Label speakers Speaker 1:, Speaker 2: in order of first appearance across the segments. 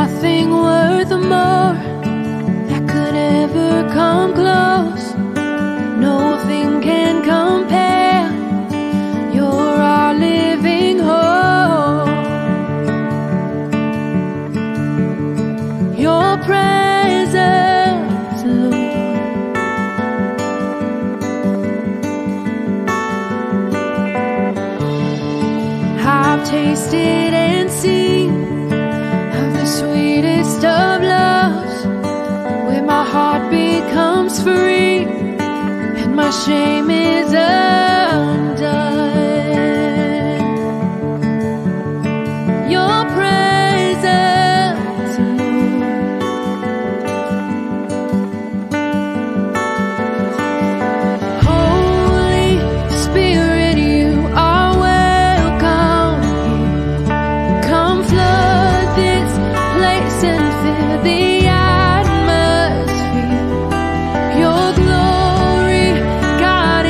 Speaker 1: nothing worth more that could ever come close. Nothing can compare. You're our living hope. Your presence, Lord. I've tasted and seen of the sweetest of loves, where my heart becomes free and my shame is undone. Your presence, Lord. Holy Spirit, you are welcome here. Come flood this place and fill the atmosphere. Your glory, God,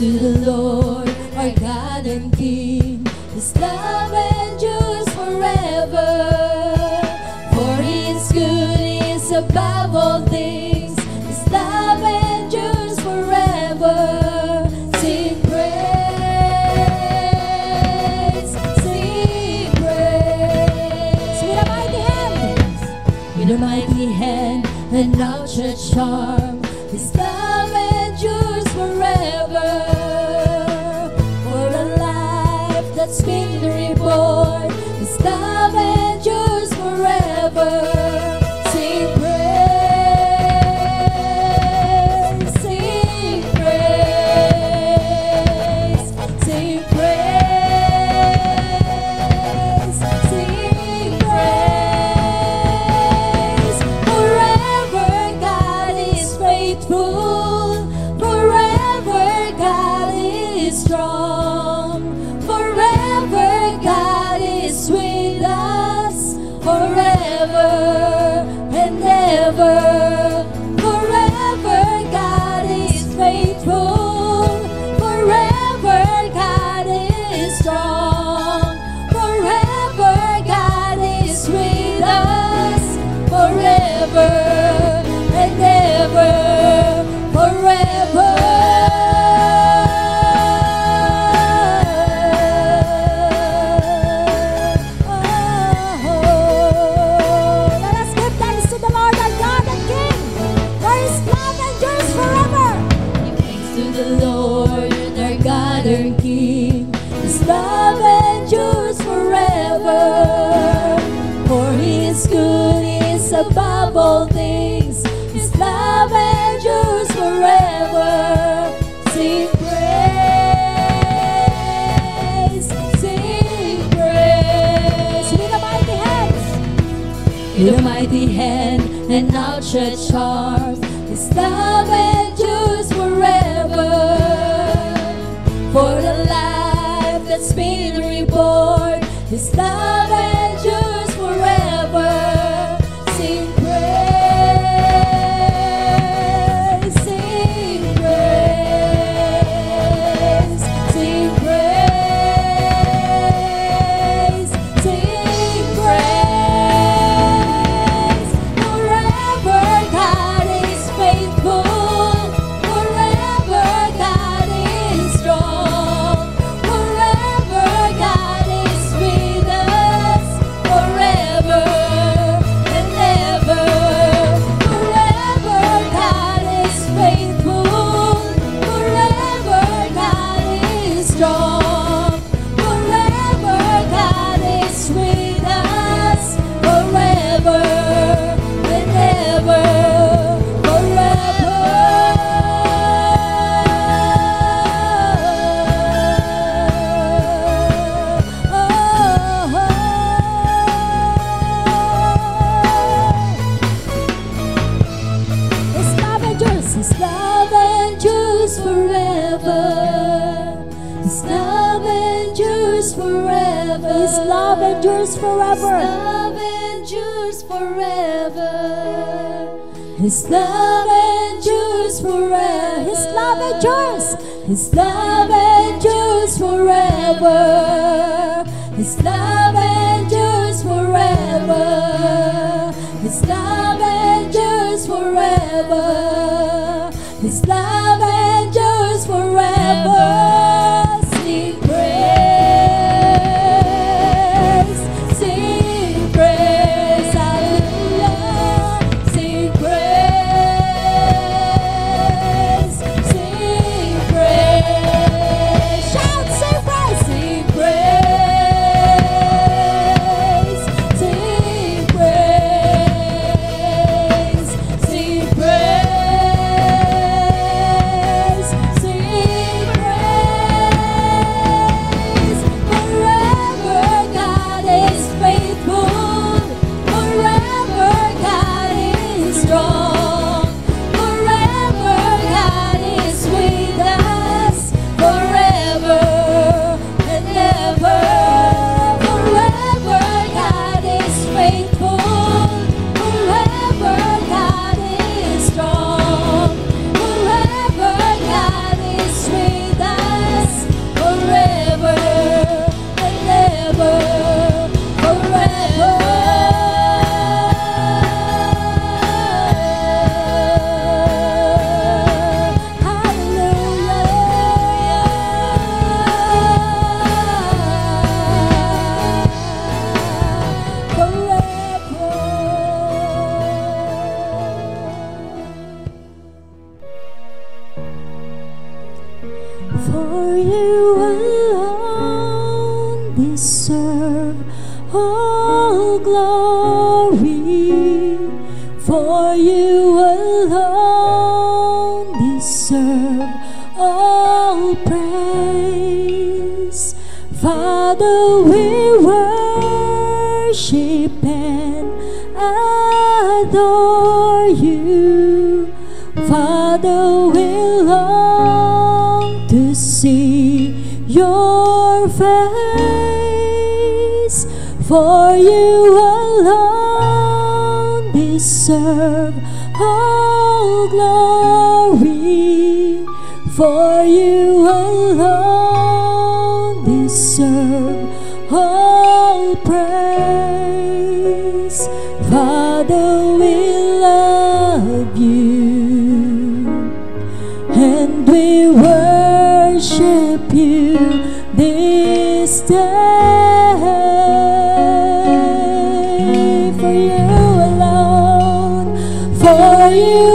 Speaker 2: to the Lord, our God and King. His love endures forever. For He is good, He is above all things. His love endures forever. Sing praise, sing praise. With a mighty hand, with a mighty hand, and outstretched arm. His love endures forever. For a life that's been reborn, His love endures forever. Sing praise, sing praise, sing praise, sing praise. Forever God is faithful. Forever God is strong. Forever God is with us. Forever and ever. Forever God is faithful. Forever God is strong. Forever God is with us. Forever and ever. Forever. Let us give thanks to the Lord our God and King, for His love endures forever. Give thanks to the Lord our God and King. His love endures forever. For He is good, He is above all things. His love endures forever. Sing praise, sing praise. With a mighty hand, with a mighty hand and outstretched arm. His love endures forever. For the life that's been reborn, His love endures forever. Sing praise, sing praise, sing praise, sing praise. Forever God is faithful. Forever God is strong. Forever God is with us. Forever and ever. Forever God is faithful. Forever God is strong. Forever God is with us. Forever and ever. His love endures, His love endures forever. His love endures forever. His love endures forever. His love endures forever. His love endures forever. His love endures. His love endures forever. His love endures forever. His love endures forever. His love endures forever. Sing praise, sing praise, hallelujah. Sing praise, sing praise. Shout, sing praise, sing praise, sing praise, sing praise. you alone deserve all glory, for you alone deserve all praise. Father, we worship and adore you. Father, we long to see your face, for you alone deserve all glory, for you alone deserve all praise. Father, we love you and we worship you this day. For you alone, for you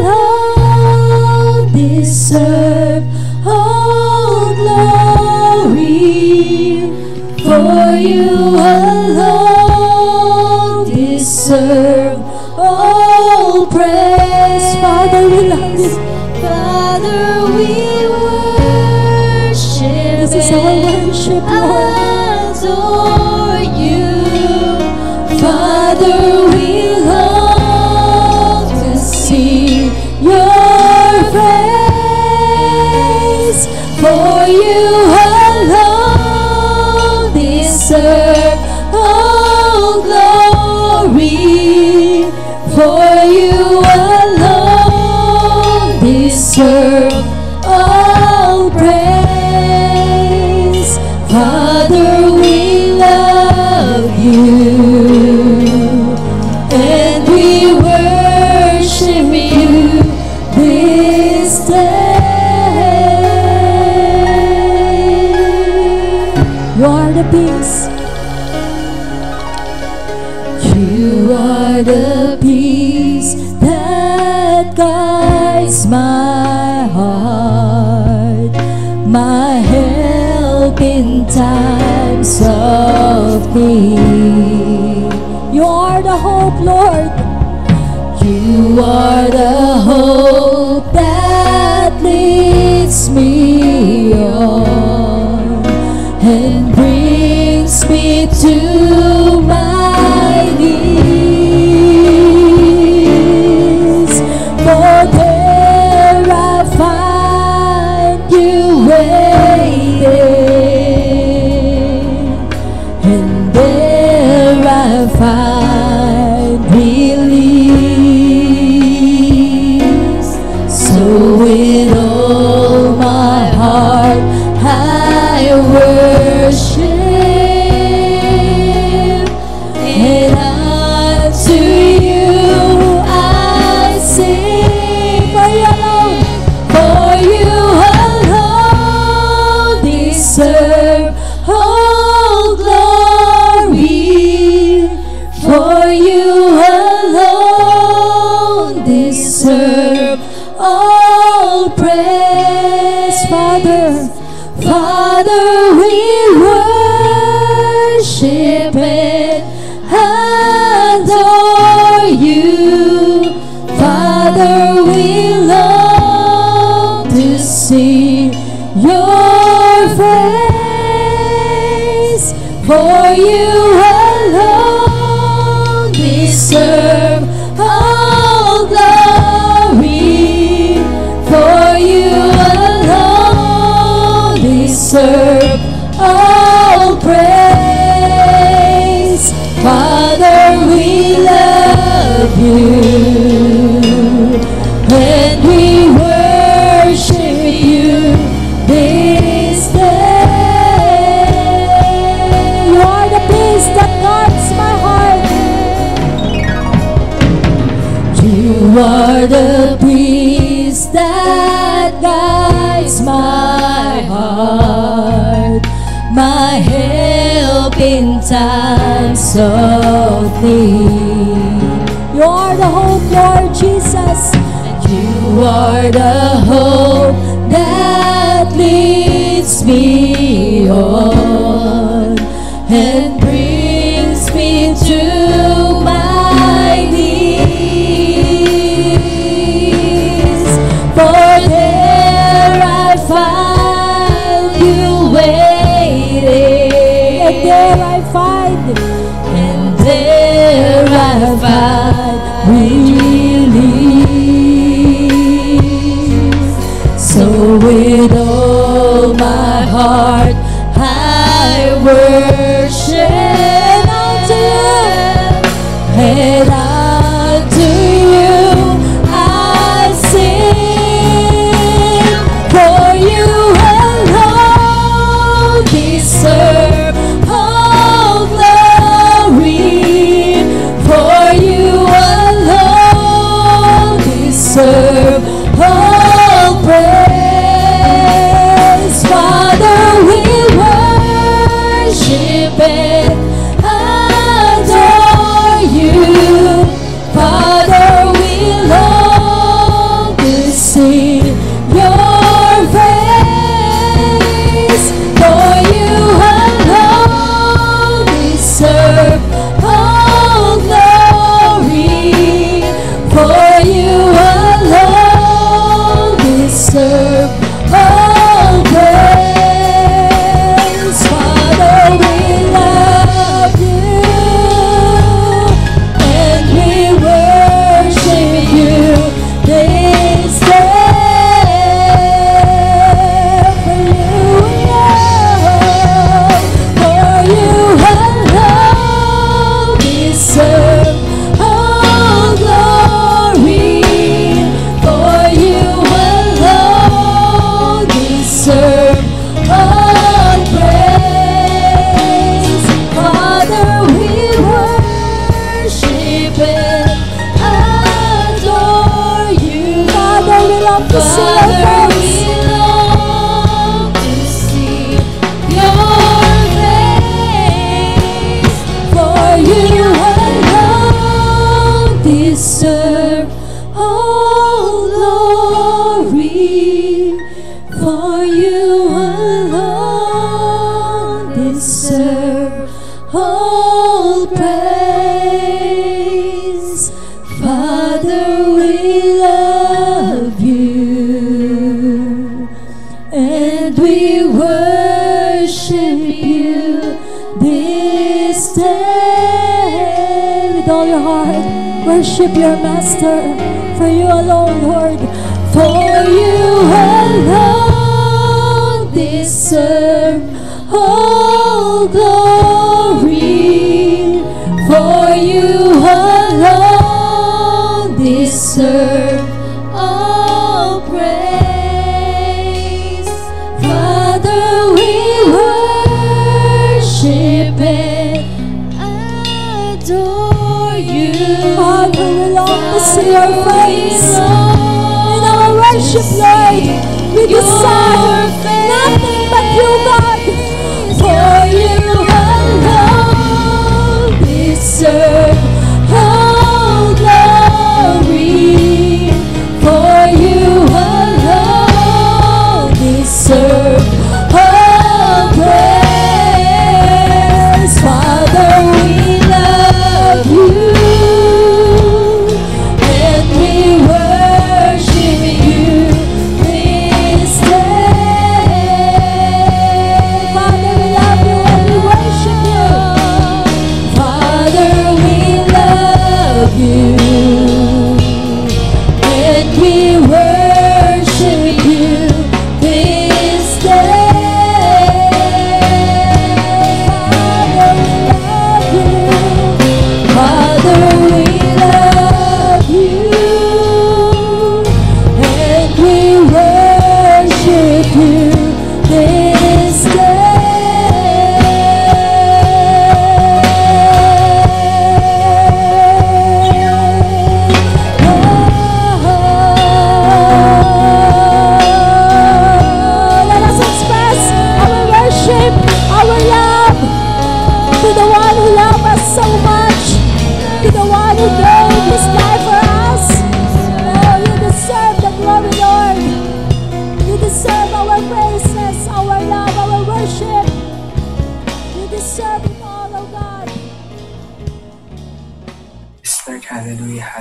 Speaker 2: alone deserve all glory, for you alone deserve all praise. Father, we love you. Father, we worship. This is our worship, Lord. Adore you. Father, we long to see your face, for you alone deserve all glory, for you alone deserve all praise. Father, we love you and we worship you this day. You are the peace. You are the peace that guides my heart, my help in times of need. You are the hope, Lord. You are the hope that leads me on and brings me to my knees. For there I find you waiting, and there I find release. So with all my heart I worship, and unto you I sing. For you alone deserve all glory, for you alone deserve all praise. Father, we worship and adore you. Father, we long to see your face, for you alone deserve all glory, for you alone deserve all praise. Father, we love you and we worship you this day. You are the peace that guards my heart. You are the peace that guides my heart, my help in times of need. You are the hope, Lord Jesus. You are the hope that leads me on and brings me to my knees. For there I find you waiting, and there I find, and there I find relief. So with all my heart I worship unto you, and unto you I sing. For you alone deserve all glory. For you alone deserve all praise. Father, we worship and adore you. Father, we long to see your face. For you alone deserve all glory. For you alone deserve all praise. Father, we love you and we worship you this day. For you alone, for you alone deserve all glory. For you alone deserve all praise. Father, we worship and adore you. Father, we love to see your face. Your face. For you alone deserve all glory. For you alone deserve all praise. Father, we love you and we worship you this day. With all your heart, worship your Master. For you alone, Lord. For you alone deserve all glory. For you alone deserve all praise. Father, we worship and adore you. Father, we long to see your face in our worship, Lord. We desire nothing but you, God. For you alone deserve all glory. For you alone deserve all praise. Father, we love you and we worship you this day. Father, we love you and we worship you. Father, we love you and we worship you this day. Father, we love you and we worship you this day.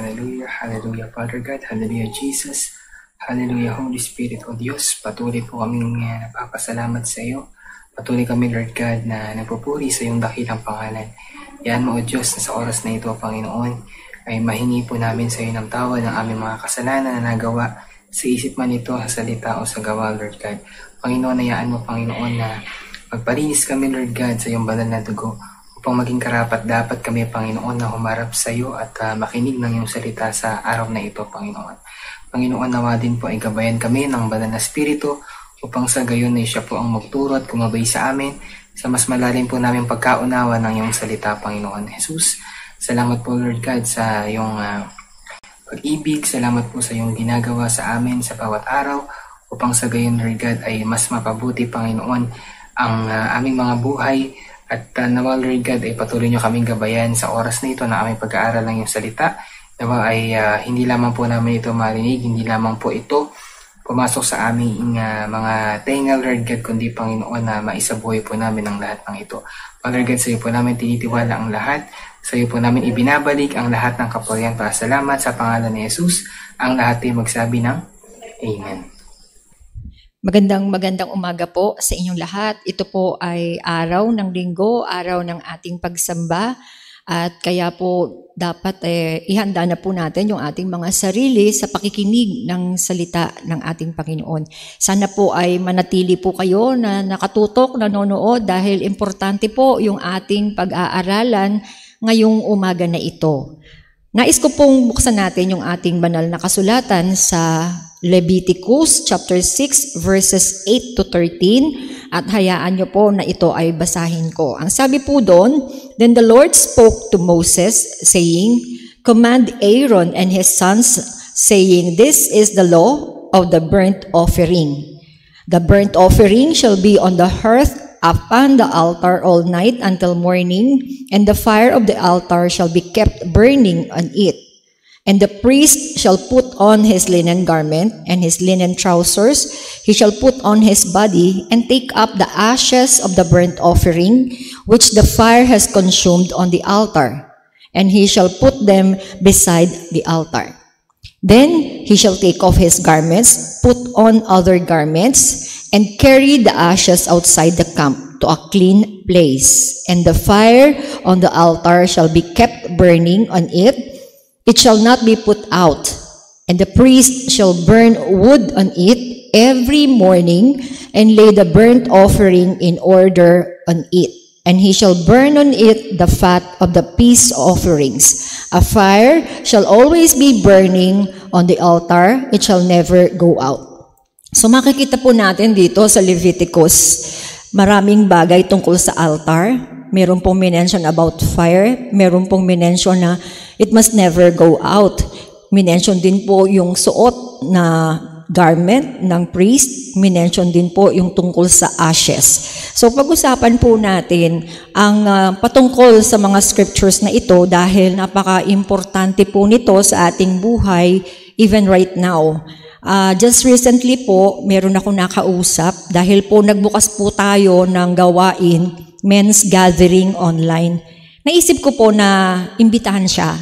Speaker 3: Hallelujah, hallelujah, Father God, hallelujah, Jesus, hallelujah, Holy Spirit, O Diyos, patuloy po kaming napapasalamat sa iyo. Patuloy kami, Lord God, na nagpupuri sa iyong dakilang pangalan. Yan mo, O Diyos, na sa oras na ito, Panginoon, ay mahingi po namin sa iyo ng tawad ng aming mga kasalanan na nagawa sa isip man ito, sa salita o sa gawa, Lord God. Panginoon, hayaan mo, Panginoon, na magpalinis kami, Lord God, sa iyong banal na dugo upang maging karapat dapat kami, Panginoon, na humarap sa iyo at makinig ng iyong salita sa araw na ito, Panginoon. Panginoon, nawa din po ay gabayan kami ng banal na Espiritu upang sa gayon ay siya po ang magturo at gumabay sa amin sa mas malalim po namin pagkaunawa ng iyong salita, Panginoon Jesus. Salamat po, Lord God, sa iyong pag-ibig. Salamat po sa iyong ginagawa sa amin sa bawat araw upang sa gayon, Lord God, ay mas mapabuti, Panginoon, ang aming mga buhay. At nawa, Lord God, ay patuloy niyo kaming gabayan sa oras na ito na aming pag-aaral ng iyong salita. Nawa ay hindi lamang po namin ito marinig, hindi lamang po ito pumasok sa aming mga tenga, Lord God, kundi, Panginoon, na maisabuhay po namin ang lahat ng ito. Lord God, sa iyo po namin tinitiwala ang lahat. Sa iyo po namin ibinabalik ang lahat ng kapurihan para salamat sa pangalan ni Jesus. Ang lahat ay magsabi ng Amen.
Speaker 4: Magandang umaga po sa inyong lahat. Ito po ay araw ng linggo, araw ng ating pagsamba. At kaya po dapat ihanda na po natin yung ating mga sarili sa pakikinig ng salita ng ating Panginoon. Sana po ay manatili po kayo na nakatutok, nanonood dahil importante po yung ating pag-aaralan ngayong umaga na ito. Nais ko pong buksan natin yung ating banal na kasulatan sa Leviticus chapter 6 verses 8 to 13 at hayaan nyo po na ito ay basahin ko. Ang sabi po doon, "Then the Lord spoke to Moses saying, Command Aaron and his sons saying, This is the law of the burnt offering. The burnt offering shall be on the hearth upon the altar all night until morning, and the fire of the altar shall be kept burning on it. And the priest shall put on his linen garment and his linen trousers. He shall put on his body and take up the ashes of the burnt offering, which the fire has consumed on the altar. And he shall put them beside the altar. Then he shall take off his garments, put on other garments, and carry the ashes outside the camp to a clean place. And the fire on the altar shall be kept burning on it. It shall not be put out. And the priest shall burn wood on it every morning and lay the burnt offering in order on it. And he shall burn on it the fat of the peace offerings. A fire shall always be burning on the altar. It shall never go out." So makikita po natin dito sa Leviticus, maraming bagay tungkol sa altar. Meron pong minention about fire. Meron pong minention na it must never go out. Minention din po yung suot na garment ng priest. Minention din po yung tungkol sa ashes. So pag-usapan po natin ang patungkol sa mga scriptures na ito dahil napaka-importante po nito sa ating buhay even right now. Just recently po, meron ako nakausap dahil po nagbukas po tayo ng gawain, men's gathering online. Naisip ko po na imbitahan siya.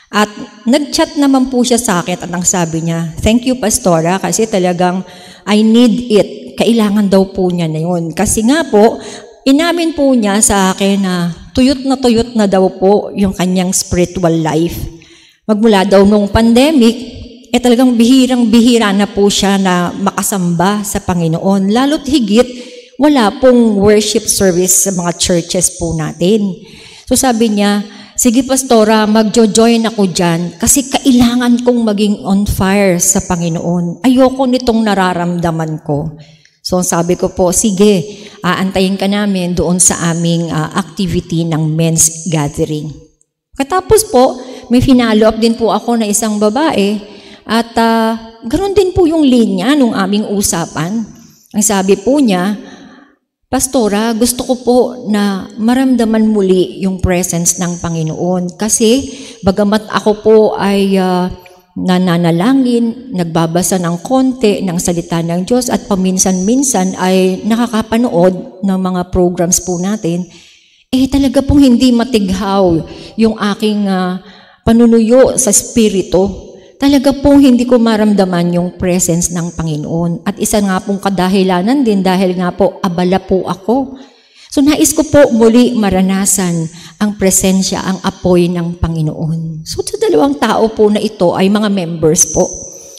Speaker 4: At nag-chat naman po siya sa akin at ang sabi niya, "Thank you, Pastora, kasi talagang I need it." Kailangan daw po niya na yun. Kasi nga po, inamin po niya sa akin na tuyot na daw po yung kanyang spiritual life. Magmula daw nung pandemic, talagang bihirang-bihira na po siya na makasamba sa Panginoon. Lalo't higit, wala pong worship service sa mga churches po natin. So sabi niya, "Sige, Pastora, magjo-join ako dyan kasi kailangan kong maging on fire sa Panginoon. Ayoko nitong nararamdaman ko." So sabi ko po, "Sige, aantayin ka namin doon sa aming activity ng men's gathering." Katapos po, may finalo up din po ako na isang babae. At ganoon din po yung linya nung aming usapan. Ang sabi po niya, "Pastora, gusto ko po na maramdaman muli yung presence ng Panginoon. Kasi bagamat ako po ay nananalangin, nagbabasa ng konti ng salita ng Diyos at paminsan-minsan ay nakakapanood ng mga programs po natin, talaga pong hindi matighaw yung aking panunuyo sa spirito, talaga pong hindi ko maramdaman yung presence ng Panginoon. At isa nga pong kadahilanan din dahil nga po abala po ako. So nais ko po muli maranasan ang presensya, ang apoy ng Panginoon. So sa dalawang tao po na ito ay mga members po,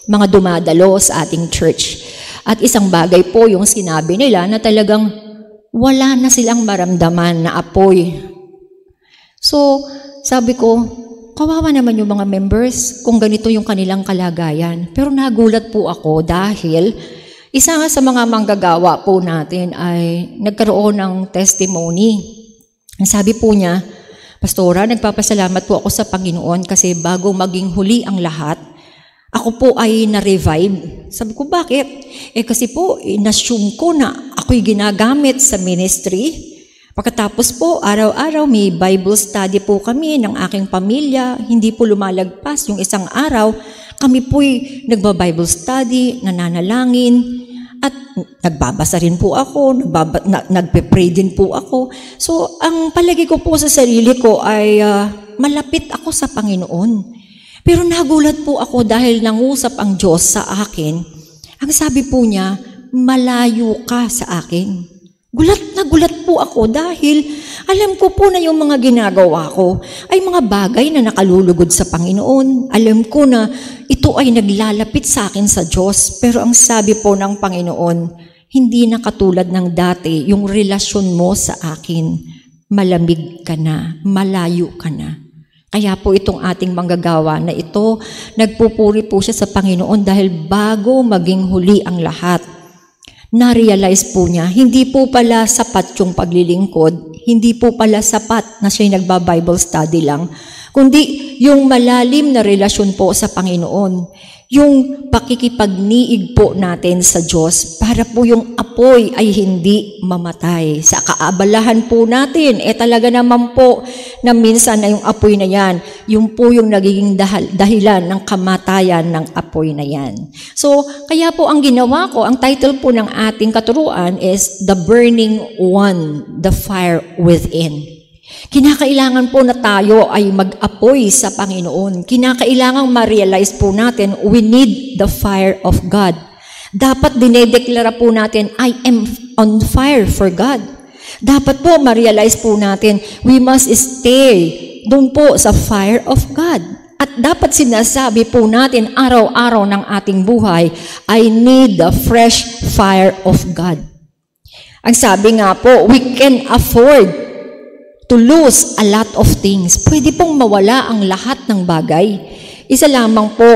Speaker 4: mga dumadalo sa ating church. At isang bagay po yung sinabi nila na talagang wala na silang maramdaman na apoy. So sabi ko, kawawa naman yung mga members kung ganito yung kanilang kalagayan. Pero nagulat po ako dahil isa nga sa mga manggagawa po natin ay nagkaroon ng testimony. Sabi po niya, Pastora, nagpapasalamat po ako sa Panginoon kasi bago maging huli ang lahat, ako po ay na-revive. Sabi ko, bakit? Kasi po, in-assume ko na ako'y ginagamit sa ministry. Pagkatapos po, araw-araw may Bible study po kami ng aking pamilya. Hindi po lumalagpas yung isang araw. Kami po'y nagba-Bible study, nananalangin, at nagbabasa rin po ako, nagpe-pray din po ako. So, ang palagi ko po sa sarili ko ay malapit ako sa Panginoon. Pero nagulat po ako dahil nangusap ang Diyos sa akin. Ang sabi po niya, malayo ka sa akin. Gulat na gulat po ako dahil alam ko po na yung mga ginagawa ko ay mga bagay na nakalulugod sa Panginoon. Alam ko na ito ay naglalapit sa akin sa Diyos. Pero ang sabi po ng Panginoon, hindi na katulad ng dati yung relasyon mo sa akin. Malamig ka na, malayo ka na. Kaya po itong ating manggagawa na ito, nagpupuri po siya sa Panginoon dahil bago maging huli ang lahat, na-realize po niya, hindi po pala sapat yung paglilingkod, hindi po pala sapat na siya'y nagba-Bible study lang, kundi yung malalim na relasyon po sa Panginoon, yung pakikipagniig po natin sa Diyos para po yung apoy ay hindi mamatay. Sa kaabalahan po natin, talaga naman po na minsan na yung apoy na yan, yung po yung nagiging dahilan ng kamatayan ng apoy na yan. So, kaya po ang ginawa ko, ang title po ng ating katuruan is The Burning One, The Fire Within. Kinakailangan po na tayo ay mag-apoy sa Panginoon. Kinakailangan ma-realize po natin, we need the fire of God. Dapat dinedeklara po natin, I am on fire for God. Dapat po ma-realize po natin, we must stay doon po sa fire of God. At dapat sinasabi po natin araw-araw ng ating buhay, I need the fresh fire of God. Ang sabi nga po, we can afford to lose a lot of things. Pwede pong mawala ang lahat ng bagay. Isa lamang po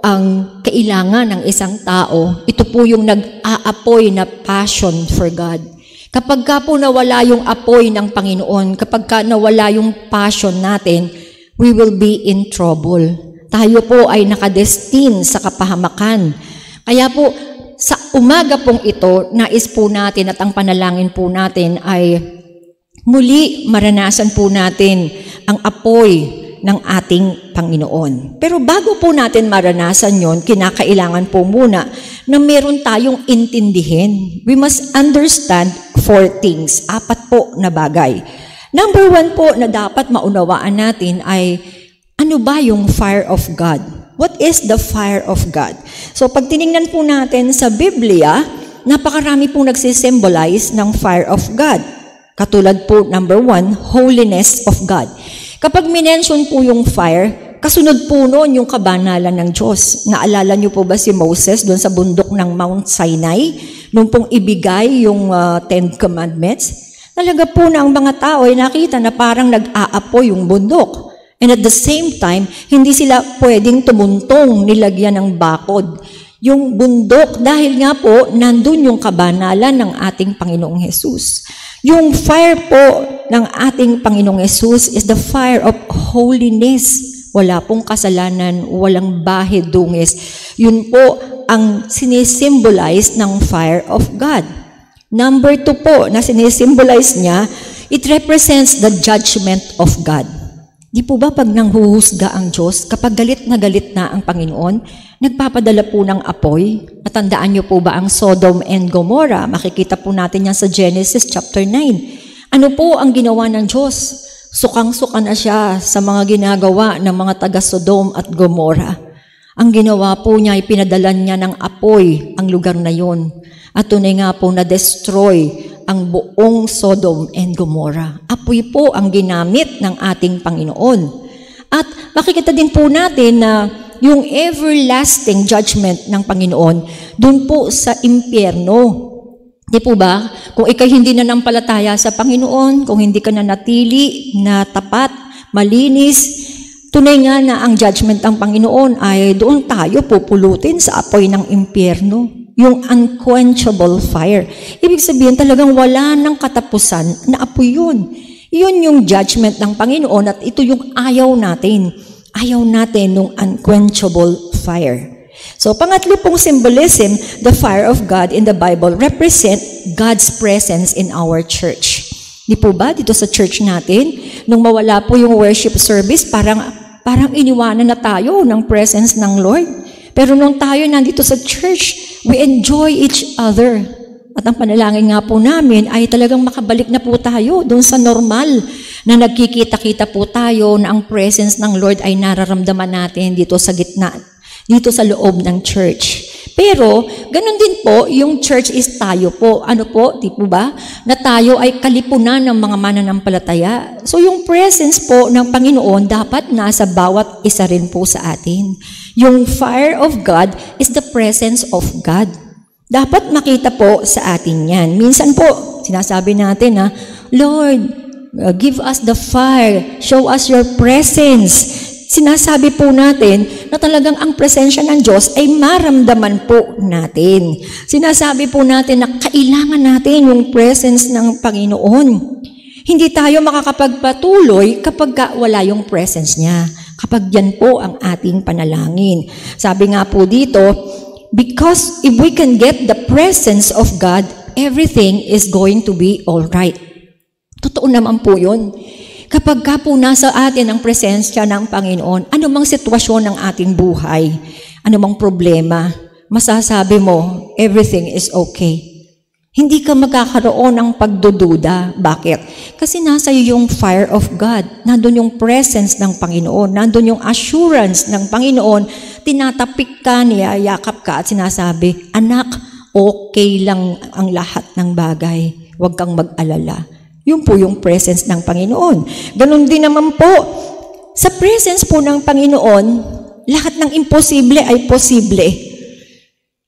Speaker 4: ang kailangan ng isang tao. Ito po yung nag-aapoy na passion for God. Kapag ka po nawala yung apoy ng Panginoon, kapag ka nawala yung passion natin, we will be in trouble. Tayo po ay nakadestin sa kapahamakan. Kaya po, sa umaga pong ito, nais po natin at ang panalangin po natin ay muli maranasan po natin ang apoy ng ating Panginoon. Pero bago po natin maranasan yon, kinakailangan po muna na meron tayong intindihin. We must understand 4 things, 4 po na bagay. Number 1 po na dapat maunawaan natin ay ano ba yung fire of God? What is the fire of God? So pag tinignan po natin sa Biblia, napakarami pong nagsisymbolize ng fire of God. Katulad po, number 1, holiness of God. Kapag minention po yung fire, kasunod po noon yung kabanalan ng Diyos. Naalala niyo po ba si Moses doon sa bundok ng Mount Sinai? Nung pong ibigay yung 10 Commandments? Talaga po na ang mga tao ay nakita na parang nag-aapoy yung bundok. And at the same time, hindi sila pwedeng tumuntong nilagyan ng bakod yung bundok dahil nga po nandun yung kabanalan ng ating Panginoong Jesus. Yung fire po ng ating Panginoong Jesus is the fire of holiness. Wala pong kasalanan, walang bahid dungis. Yun po ang sinisimbolize ng fire of God. Number 2 po na sinisimbolize niya, it represents the judgment of God. Di po ba pag nanghuhusga ang Diyos, kapag galit na ang Panginoon, nagpapadala po ng apoy? Natandaan niyo po ba ang Sodom and Gomorrah? Makikita po natin yan sa Genesis chapter 9. Ano po ang ginawa ng Diyos? Sukang-suka na siya sa mga ginagawa ng mga taga-Sodom at Gomorrah. Ang ginawa po niya ay pinadalan niya ng apoy ang lugar na yon. At tunay nga po na-destroy ang buong Sodom and Gomorrah. Apoy po ang ginamit ng ating Panginoon. At makikita din po natin na yung everlasting judgment ng Panginoon dun po sa impyerno. Di po ba? Kung ikay hindi nanampalataya sa Panginoon, kung hindi ka na natili na tapat, malinis, tunay nga na ang judgment ng Panginoon ay doon tayo pupulutin sa apoy ng impyerno. Yung unquenchable fire. Ibig sabihin talagang wala ng katapusan na apoy yun. Yun yung judgment ng Panginoon at ito yung ayaw natin. Ayaw natin ng unquenchable fire. So, pangatlo pong symbolism, the fire of God in the Bible represent God's presence in our church. Di po ba? Dito sa church natin, nung mawala po yung worship service, parang iniwanan na tayo ng presence ng Lord. Pero nung tayo nandito sa church, we enjoy each other. At ang panalangin nga po namin ay talagang makabalik na po tayo doon sa normal na nagkikita-kita po tayo na ang presence ng Lord ay nararamdaman natin dito sa gitna, dito sa loob ng church. Pero, ganun din po, yung church is tayo po. Ano po, di po ba? Na tayo ay kalipunan ng mga mananampalataya. So, yung presence po ng Panginoon dapat nasa bawat isa rin po sa atin. Yung fire of God is the presence of God. Dapat makita po sa atin yan. Minsan po, sinasabi natin na, Lord, give us the fire. Show us your presence. Sinasabi po natin na talagang ang presensya ng Diyos ay maramdaman po natin. Sinasabi po natin na kailangan natin yung presence ng Panginoon. Hindi tayo makakapagpatuloy kapag wala yung presence niya. Kapag yan po ang ating panalangin. Sabi nga po dito, because if we can get the presence of God, everything is going to be all right. Totoo naman po yun. Kapag ka po nasa atin ang presensya ng Panginoon, anumang sitwasyon ng ating buhay, anumang problema, masasabi mo, everything is okay. Hindi ka magkakaroon ng pagdududa. Bakit? Kasi nasa iyo yung fire of God. Nandun yung presence ng Panginoon. Nandun yung assurance ng Panginoon. Tinatapik ka, niyayakap ka at sinasabi, anak, okay lang ang lahat ng bagay. Huwag kang mag-alala. Yun po yung presence ng Panginoon. Ganon din naman po, sa presence po ng Panginoon, lahat ng imposible ay posible.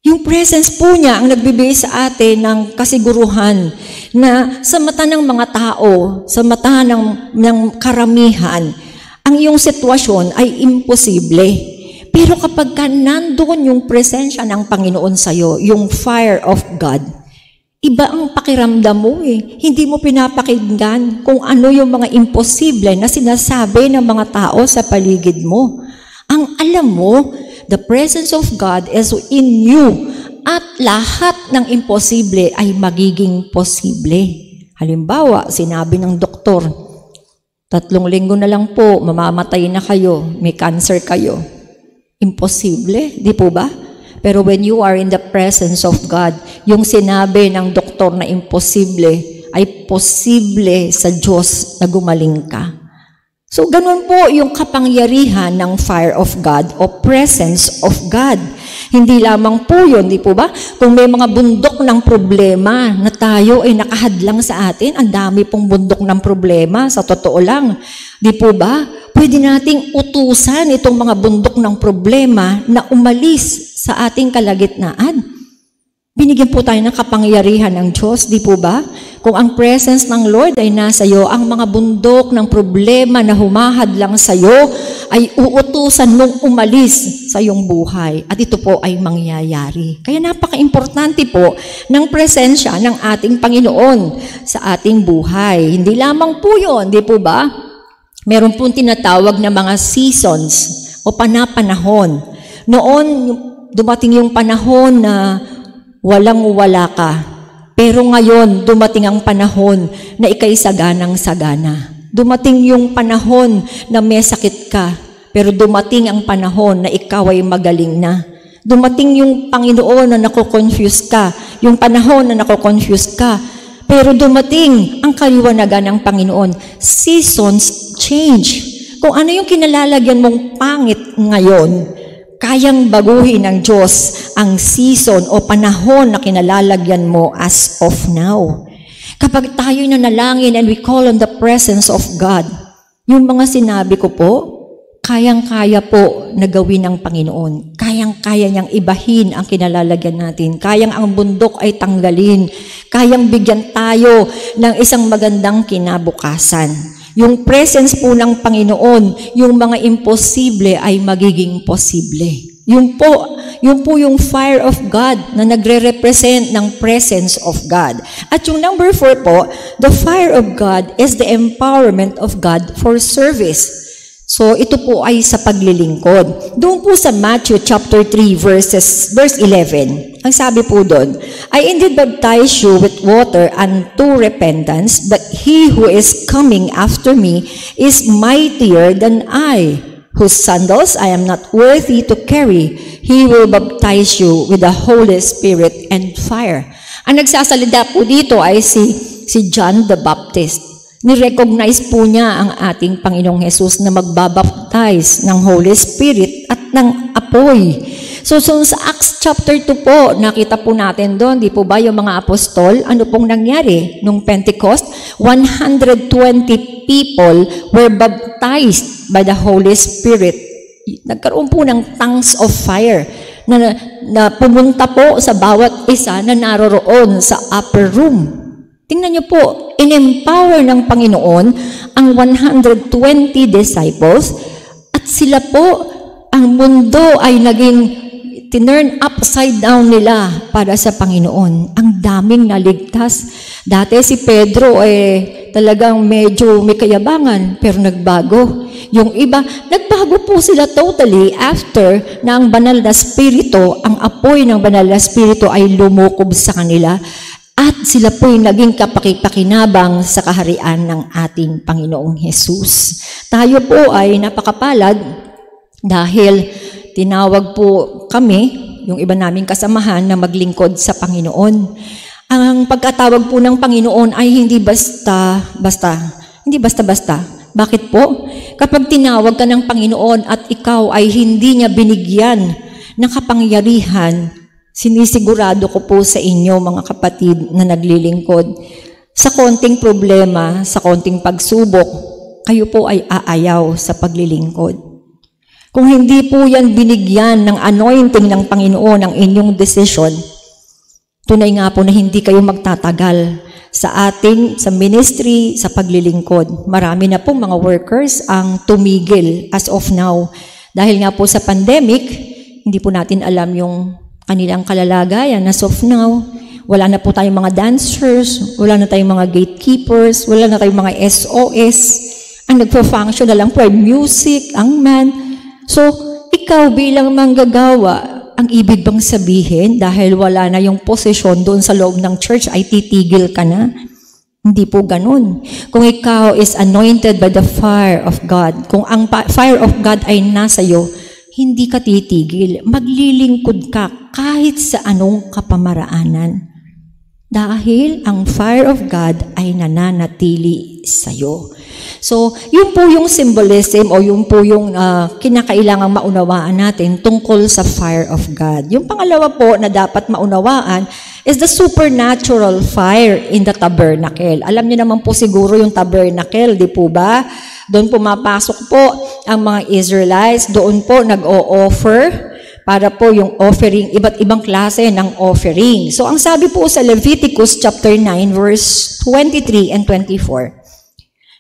Speaker 4: Yung presence po niya ang nagbibigay sa atin ng kasiguruhan na sa mata ng mga tao, sa mata ng karamihan, ang iyong sitwasyon ay imposible. Pero kapag ka nandoon yung presensya ng Panginoon sa'yo, yung fire of God, iba ang pakiramdam mo eh. Hindi mo pinapakinggan kung ano yung mga imposible na sinasabi ng mga tao sa paligid mo. Ang alam mo, the presence of God is in you at lahat ng imposible ay magiging posible. Halimbawa, sinabi ng doktor, 3 linggo na lang po, mamamatay na kayo, may cancer kayo. Imposible, di po ba? Pero when you are in the presence of God, yung sinabi ng doktor na imposible ay posible sa Diyos na gumaling ka. So, ganun po yung kapangyarihan ng fire of God o presence of God. Hindi lamang po yun, di po ba? Kung may mga bundok ng problema na tayo ay nakahadlang sa atin, ang dami pong bundok ng problema, sa totoo lang. Di po ba? Pwede nating utusan itong mga bundok ng problema na umalis sa ating kalagitnaan. Binigyan po tayo ng kapangyarihan ng Diyos, di po ba? Kung ang presence ng Lord ay nasa iyo, ang mga bundok ng problema na humahadlang sa iyo ay uutusan mong umalis sa iyong buhay. At ito po ay mangyayari. Kaya napaka-importante po ng presensya ng ating Panginoon sa ating buhay. Hindi lamang po yun, di po ba? Meron pong tinatawag na mga seasons o panapanahon. Noon, dumating yung panahon na walang-wala ka. Pero ngayon, dumating ang panahon na ika'y saganang-sagana. Dumating yung panahon na may sakit ka. Pero dumating ang panahon na ikaw ay magaling na. Dumating yung Panginoon na nakoconfuse ka. Yung panahon na nakoconfuse ka. Pero dumating ang kaliwanagan ng Panginoon. Seasons change. Kung ano yung kinalalagyan mong pangit ngayon, kayang baguhin ng Diyos ang season o panahon na kinalalagyan mo as of now. Kapag tayo'y nanalangin and we call on the presence of God, yung mga sinabi ko po, kayang-kaya po na gawin ng Panginoon. Kayang-kaya niyang ibahin ang kinalalagyan natin. Kayang ang bundok ay tanggalin. Kayang bigyan tayo ng isang magandang kinabukasan. Yung presence po ng Panginoon, yung mga imposible ay magiging posible. Yun po yung fire of God na nagre-represent ng presence of God. At yung number 4 po, the fire of God is the empowerment of God for service. So, ito po ay sa paglilingkod. Doon po sa Matthew chapter 3, verse 11, ang sabi po doon, I indeed baptize you with water unto repentance, but he who is coming after me is mightier than I, whose sandals I am not worthy to carry. He will baptize you with the Holy Spirit and fire. Ang nagsasalita po dito ay si John the Baptist. Ni-recognize po niya ang ating Panginoong Jesus na magbabaptize ng Holy Spirit at ng apoy. So sa Acts chapter 2 po, nakita po natin doon, di po ba yung mga apostol, ano pong nangyari? Nung Pentecost, 120 people were baptized by the Holy Spirit. Nagkaroon po ng tongues of fire na pumunta po sa bawat isa na naroroon sa upper room. Tingnan niyo po, in-empower ng Panginoon ang 120 disciples at sila po, ang mundo ay naging tinurn upside down nila para sa Panginoon. Ang daming naligtas. Dati si Pedro talagang medyo may kayabangan pero nagbago. Yung iba, nagbago po sila totally after na ang banal na spirito, ang apoy ng banal na spirito ay lumukob sa kanila. At sila po'y naging kapakipakinabang sa kaharian ng ating Panginoong Jesus. Tayo po ay napakapalad dahil tinawag po kami, yung iba naming kasamahan, na maglingkod sa Panginoon. Ang pagkatawag po ng Panginoon ay hindi basta-basta. Hindi basta-basta. Bakit po? Kapag tinawag ka ng Panginoon at ikaw ay hindi niya binigyan ng kapangyarihan, sinisigurado ko po sa inyo, mga kapatid na naglilingkod, sa konting problema, sa konting pagsubok, kayo po ay aayaw sa paglilingkod. Kung hindi po yan binigyan ng anointing ng Panginoon ang inyong desisyon, tunay nga po na hindi kayo magtatagal sa ministry, sa paglilingkod. Marami na po mga workers ang tumigil as of now. Dahil nga po sa pandemic, hindi po natin alam yung kanilang kalalagayan as of now. Wala na po tayong mga dancers, wala na tayong mga gatekeepers, wala na tayong mga SOS. Ang nagpo-function na lang po ay music, ang man. So, ikaw bilang manggagawa, ang ibig bang sabihin dahil wala na yung posisyon doon sa loob ng church ay titigil ka na? Hindi po ganun. Kung ikaw is anointed by the fire of God, kung ang fire of God ay nasa iyo, hindi ka titigil. Maglilingkod ka kahit sa anong kapamaraanan. Dahil ang fire of God ay nananatili sa iyo. So, yun po yung symbolism o yun po yung kinakailangang maunawaan natin tungkol sa fire of God. Yung pangalawa po na dapat maunawaan is the supernatural fire in the tabernacle. Alam niyo naman po siguro yung tabernacle, di po ba? Doon pumapasok po ang mga Israelites, doon po nag-o-offer para po yung offering, iba't ibang klase ng offering. So ang sabi po sa Leviticus chapter 9 verse 23 and 24,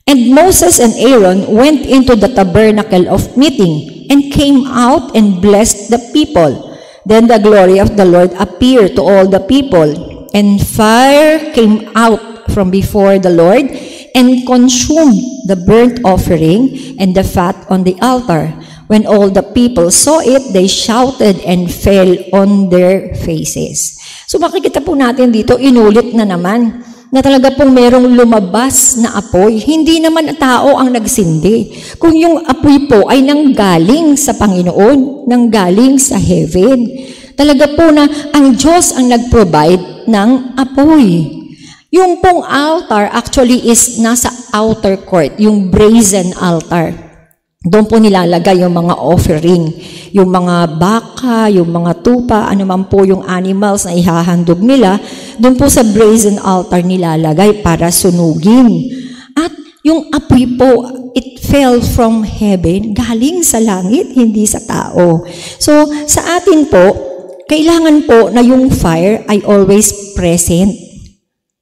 Speaker 4: And Moses and Aaron went into the tabernacle of meeting and came out and blessed the people. Then the glory of the Lord appeared to all the people, and fire came out from before the Lord and consumed the burnt offering and the fat on the altar. When all the people saw it, they shouted and fell on their faces. So makikita po natin dito, inulit na naman, na talaga pong merong lumabas na apoy. Hindi naman tao ang nagsindi. Kung yung apoy po ay nanggaling sa Panginoon, nanggaling sa heaven. Talaga po na ang Diyos ang nag-provide ng apoy. Yung pong altar actually is nasa outer court, yung brazen altar. Doon po nilalagay yung mga offering, yung mga baka, yung mga tupa, ano man po yung animals na ihahandog nila, doon po sa brazen altar nilalagay para sunugin. At yung apoy po, it fell from heaven, galing sa langit, hindi sa tao. So, sa atin po, kailangan po na yung fire ay always present.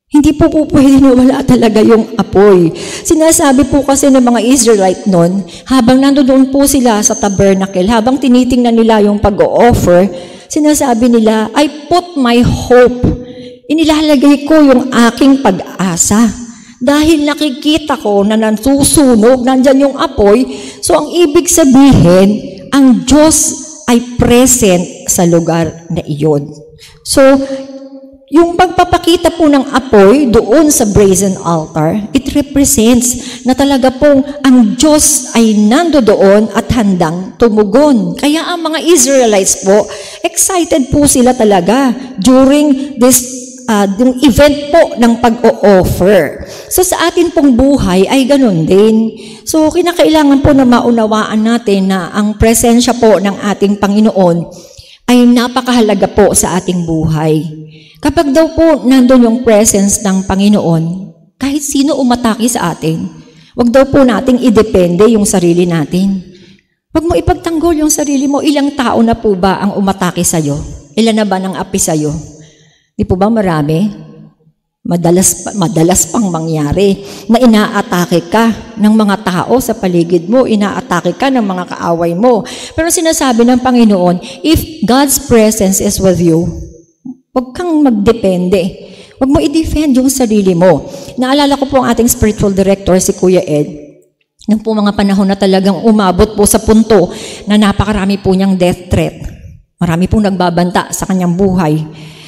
Speaker 4: Hindi po pwede na wala talaga yung apoy. Sinasabi po kasi ng mga Israelite noon, habang nandoon po sila sa tabernacle, habang tinitingnan nila yung pag-o-offer, sinasabi nila, I put my hope. Inilalagay ko yung aking pag-asa. Dahil nakikita ko na nasusunog, nandyan yung apoy, so ang ibig sabihin, ang Diyos ay present sa lugar na iyon. So, yung pagpapakita po ng apoy doon sa brazen altar, it represents na talaga pong ang Diyos ay nandoon at handang tumugon. Kaya ang mga Israelites po, excited po sila talaga during this yung event po ng pag-o-offer. So sa atin pong buhay ay ganun din. So kinakailangan po na maunawaan natin na ang presensya po ng ating Panginoon ay napakahalaga po sa ating buhay. Kapag daw po nandun yung presence ng Panginoon, kahit sino umatake sa atin, wag daw po nating idepende yung sarili natin. Wag mo ipagtanggol yung sarili mo. Ilang tao na po ba ang umatake sa'yo? Ilan na ba ng api sa'yo? Di po ba marami? Madalas pang mangyari na inaatake ka ng mga tao sa paligid mo, inaatake ka ng mga kaaway mo. Pero sinasabi ng Panginoon, if God's presence is with you, huwag kang magdepende. Huwag mo i-defend yung sarili mo. Naalala ko po ang ating spiritual director, si Kuya Ed, nung po mga panahon na talagang umabot po sa punto na napakarami po niyang death threat. Marami pong nagbabanta sa kanyang buhay.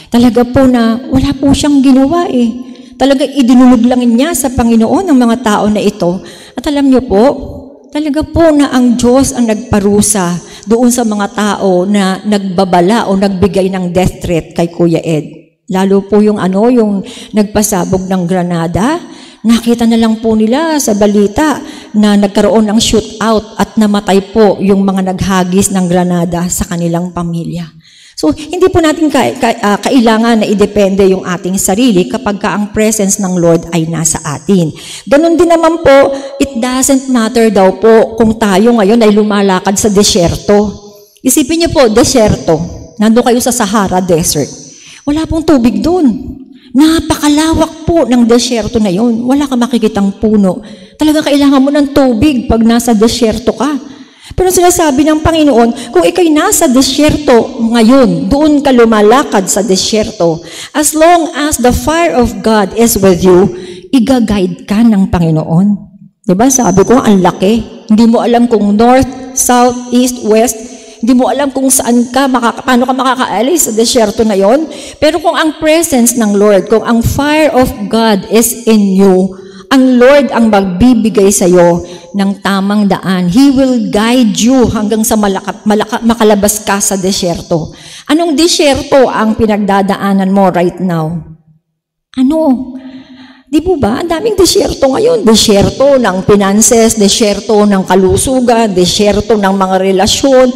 Speaker 4: Talaga po na wala po siyang ginawa eh. Talaga idinulog-langin niya sa Panginoon ang mga tao na ito. At alam niyo po, talaga po na ang Diyos ang nagparusa doon sa mga tao na nagbabala o nagbigay ng death threat kay Kuya Ed. Lalo po yung yung nagpasabog ng granada. Nakita na lang po nila sa balita na nagkaroon ng shootout at namatay po yung mga naghagis ng granada sa kanilang pamilya. So, hindi po natin kailangan na idepende yung ating sarili kapag ang presence ng Lord ay nasa atin. Ganon din naman po, it doesn't matter daw po kung tayo ngayon ay lumalakad sa desyerto. Isipin niyo po, desyerto. Nandun kayo sa Sahara Desert. Wala pong tubig doon. Napakalawak po ng desyerto na yun. Wala ka makikitang puno. Talaga kailangan mo ng tubig pag nasa desyerto ka. Pero sinasabi ng Panginoon, kung ikay nasa desyerto ngayon, doon ka lumalakad sa desyerto, as long as the fire of God is with you, i-guide ka ng Panginoon. Diba? Sabi ko, ang laki. Hindi mo alam kung north, south, east, west. Hindi mo alam kung saan ka, paano ka makakaalis sa desyerto na yon. Pero kung ang presence ng Lord, kung ang fire of God is in you, ang Lord ang magbibigay sa iyo ng tamang daan. He will guide you hanggang sa makalabas ka sa desyerto. Anong desyerto ang pinagdadaanan mo right now? Ano? Di po ba? Ang daming desyerto ngayon. Desyerto ng finances, desyerto ng kalusugan, desyerto ng mga relasyon.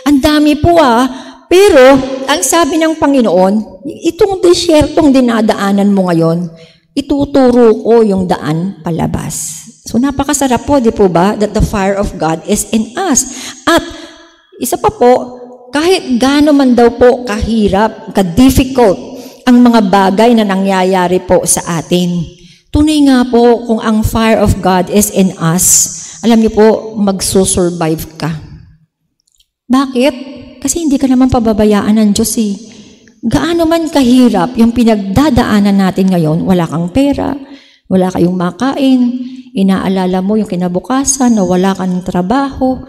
Speaker 4: Ang dami po Pero, ang sabi ng Panginoon, itong desyertong dinadaanan mo ngayon, ituturo ko yung daan palabas. So, napakasarap po, di po ba, that the fire of God is in us. At, isa pa po, kahit gaano man daw po kahirap, ka-difficult, ang mga bagay na nangyayari po sa atin. Tunay nga po, kung ang fire of God is in us, alam niyo po, magsusurvive ka. Bakit? Kasi hindi ka naman pababayaan ng Diyos eh. Gaano man kahirap yung pinagdadaanan natin ngayon, wala kang pera, wala kayong makain, inaalala mo yung kinabukasan na wala kang trabaho.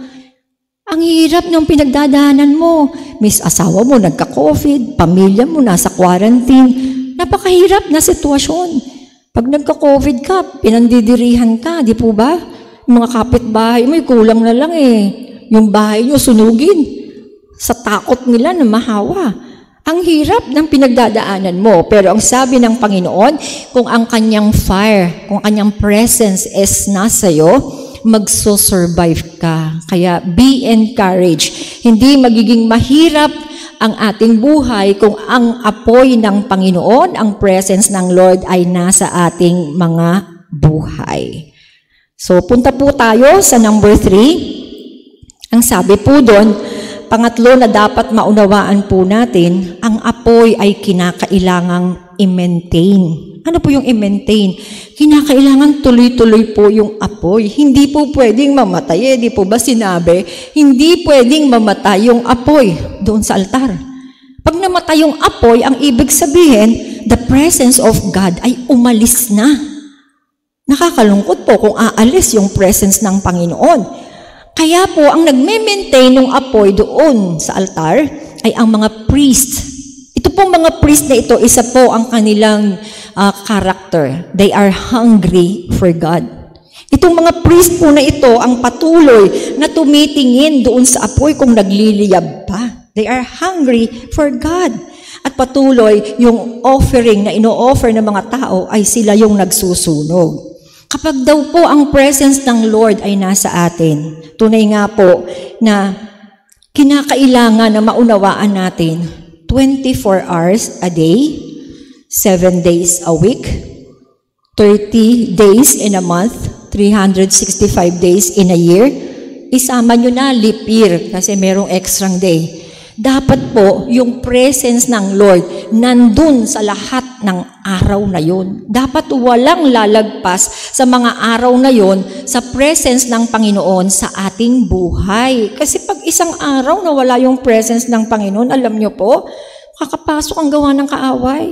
Speaker 4: Ang hirap ng pinagdadaanan mo. Miss asawa mo, nagka-COVID, pamilya mo, nasa quarantine. Napakahirap na sitwasyon. Pag nagka-COVID ka, pinandidirihan ka, di po ba? Yung mga kapitbahay mo, kulang na lang eh. Yung bahay nyo, sunugin. Sa takot nila na mahawa. Ang hirap ng pinagdadaanan mo, pero ang sabi ng Panginoon, kung ang kanyang fire, kung kanyang presence is nasa iyo, magsusurvive ka. Kaya be encouraged. Hindi magiging mahirap ang ating buhay kung ang apoy ng Panginoon, ang presence ng Lord ay nasa ating mga buhay. So, punta po tayo sa number 3. Ang sabi po doon, pangatlo na dapat maunawaan po natin, ang apoy ay kinakailangang i-maintain. Ano po yung i-maintain? Kinakailangan tuloy-tuloy po yung apoy. Hindi po pwedeng mamatay. Di po ba sinabi? Hindi pwedeng mamatay yung apoy doon sa altar. Pag namatay yung apoy, ang ibig sabihin, the presence of God ay umalis na. Nakakalungkot po kung aalis yung presence ng Panginoon. Kaya po, ang nagme-maintain ng apoy doon sa altar ay ang mga priest. Ito pong mga priest na ito, isa po ang kanilang character. They are hungry for God. Itong mga priest po na ito, ang patuloy na tumitingin doon sa apoy kung nagliliyab pa. They are hungry for God. At patuloy, yung offering na ino-offer ng mga tao ay sila yung nagsusunog. Kapag daw po ang presence ng Lord ay nasa atin, tunay nga po na kinakailangan na maunawaan natin 24 hours a day, 7 days a week, 30 days in a month, 365 days in a year. Isama nyo na leap year kasi merong extra day. Dapat po yung presence ng Lord nandun sa lahat ng araw na yun. Dapat walang lalagpas sa mga araw na yun sa presence ng Panginoon sa ating buhay. Kasi pag isang araw na wala yung presence ng Panginoon, alam nyo po, kakapasok ang gawa ng kaaway.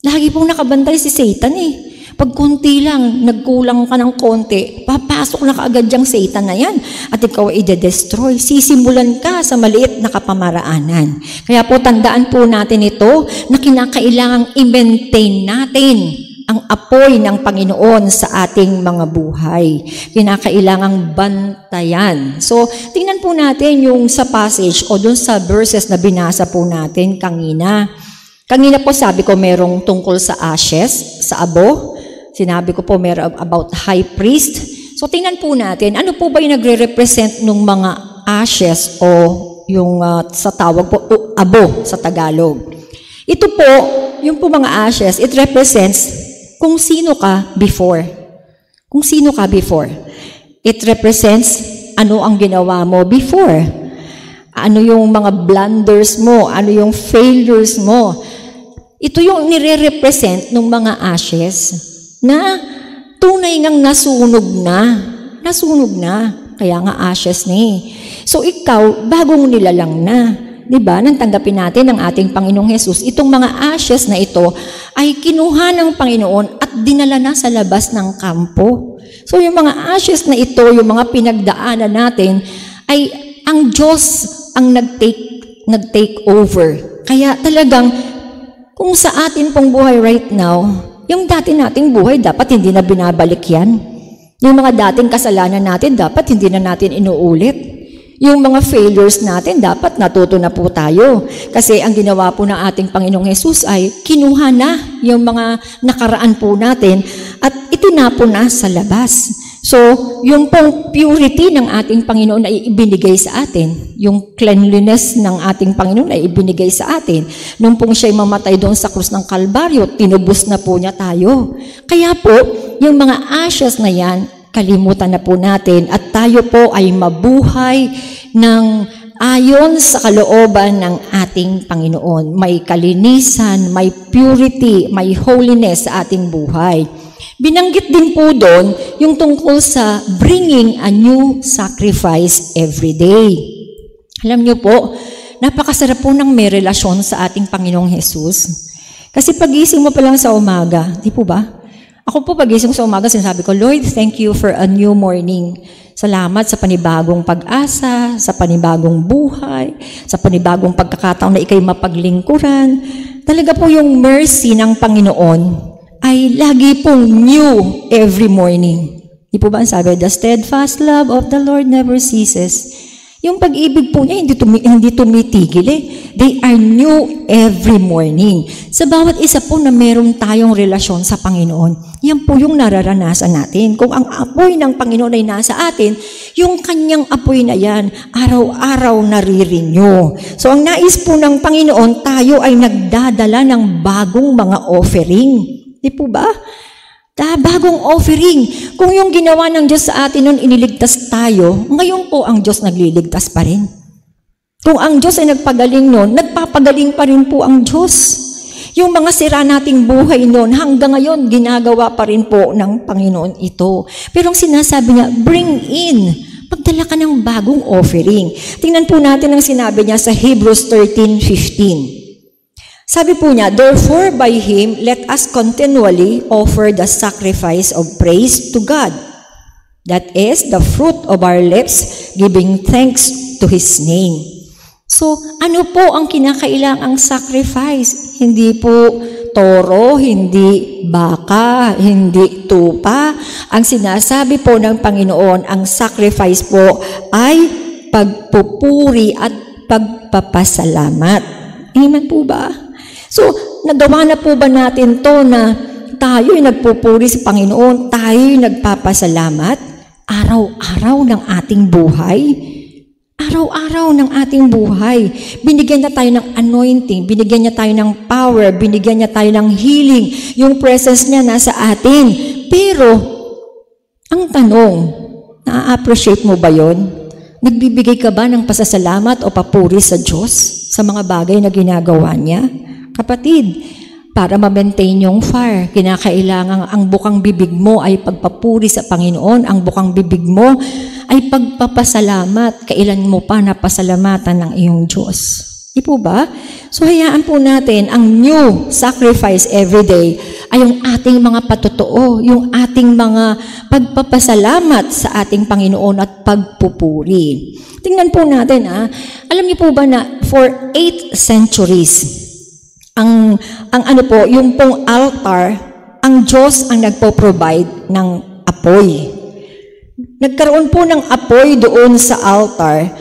Speaker 4: Lagi pong nakabantay si Satan eh. Pag konti lang, nagkulang ka ng konti, papasok na kaagad yung Satan na yan at ikaw ay i-destroy. Sisimulan ka sa maliit na kapamaraanan. Kaya po tandaan po natin ito na kinakailangang i-maintain natin ang apoy ng Panginoon sa ating mga buhay. Kinakailangang bantayan. So, tingnan po natin yung sa passage o dun sa verses na binasa po natin kanina. Kanina po sabi ko merong tungkol sa ashes, sa abo. Sinabi ko po meron about high priest. So tingnan po natin, ano po ba yung nagre-represent ng mga ashes o yung sa tawag po, abo sa Tagalog. Ito po, yung po mga ashes, it represents kung sino ka before. Kung sino ka before. It represents ano ang ginawa mo before. Ano yung mga blunders mo, ano yung failures mo. Ito yung nire-represent ng mga ashes na tunay ngang nasunog na, kaya nga ashes na eh. So ikaw, bagong nilalang na, di ba? Nang tanggapin natin ng ating Panginoong Hesus, itong mga ashes na ito ay kinuha ng Panginoon at dinala na sa labas ng kampo. So yung mga ashes na ito, yung mga pinagdaanan natin, ay ang Diyos ang nag-take over. Kaya talagang, kung sa atin pong buhay right now, yung dati nating buhay, dapat hindi na binabalik yan. Yung mga dating kasalanan natin, dapat hindi na natin inuulit. Yung mga failures natin, dapat natuto na po tayo. Kasi ang ginawa po ng ating Panginoong Hesus ay kinuha na yung mga nakaraan po natin at itinapon na sa labas. So, yung pong purity ng ating Panginoon ay ibinigay sa atin. Yung cleanliness ng ating Panginoon ay ibinigay sa atin. Nung pong siya'y mamatay doon sa krus ng Kalbaryo, tinubos na po niya tayo. Kaya po, yung mga ashes na yan, kalimutan na po natin at tayo po ay mabuhay ng ayon sa kalooban ng ating Panginoon. May kalinisan, may purity, may holiness sa ating buhay. Binanggit din po doon yung tungkol sa bringing a new sacrifice every day. Alam niyo po, napakasarap po ng may relasyon sa ating Panginoong Hesus. Kasi pagising mo pa lang sa umaga, di po ba? Ako po pagising sa umaga, sinasabi ko, Lord, thank you for a new morning. Salamat sa panibagong pag-asa, sa panibagong buhay, sa panibagong pagkakataon na ikay mapaglingkuran. Talaga po yung mercy ng Panginoon ay lagi pong new every morning. Di po ba ang sabi? The steadfast love of the Lord never ceases. Yung pag-ibig po niya, hindi tumitigil eh. They are new every morning. Sa bawat isa po na meron tayong relasyon sa Panginoon, yan po yung nararanasan natin. Kung ang apoy ng Panginoon ay nasa atin, yung kanyang apoy na yan, araw-araw nare-renew. So ang nais po ng Panginoon, tayo ay nagdadala ng bagong mga offering. Di po ba? Bagong offering. Kung yung ginawa ng Diyos sa atin noon, iniligtas tayo, ngayon po ang Diyos nagliligtas pa rin. Kung ang Diyos ay nagpagaling noon, nagpapagaling pa rin po ang Diyos. Yung mga sira nating buhay noon, hanggang ngayon, ginagawa pa rin po ng Panginoon ito. Pero ang sinasabi niya, bring in. Magdala ka ng bagong offering. Tingnan po natin ang sinabi niya sa Hebrews 13:15. Sabi po niya, therefore by Him, let us continually offer the sacrifice of praise to God. That is the fruit of our lips, giving thanks to His name. So, ano po ang kinakailangang sacrifice? Hindi po toro, hindi baka, hindi tupa. Ang sinasabi po ng Panginoon, ang sacrifice po ay pagpupuri at pagpapasalamat. Amen po ba? So, nagawa na po ba natin to na tayo'y nagpupuri sa Panginoon, tayo'y nagpapasalamat, araw-araw ng ating buhay? Araw-araw ng ating buhay. Binigyan niya tayo ng anointing, binigyan niya tayo ng power, binigyan niya tayo ng healing, yung presence niya nasa atin. Pero, ang tanong, na-appreciate mo ba yon? Nagbibigay ka ba ng pasasalamat o papuri sa Diyos sa mga bagay na ginagawa niya? Kapatid, para ma-maintain yung fire, kinakailangan ang bukang bibig mo ay pagpapuri sa Panginoon, ang bukang bibig mo ay pagpapasalamat. Kailan mo pa napasalamatan ng iyong Diyos? Di po ba? So hayaan po natin ang new sacrifice every day ay yung ating mga patotoo, yung ating mga pagpapasalamat sa ating Panginoon at pagpupuri. Tingnan po natin, alam niyo po ba na for 8 centuries, ang ano po, yung pong altar, ang Diyos ang nagpo-provide ng apoy. Nagkaroon po ng apoy doon sa altar,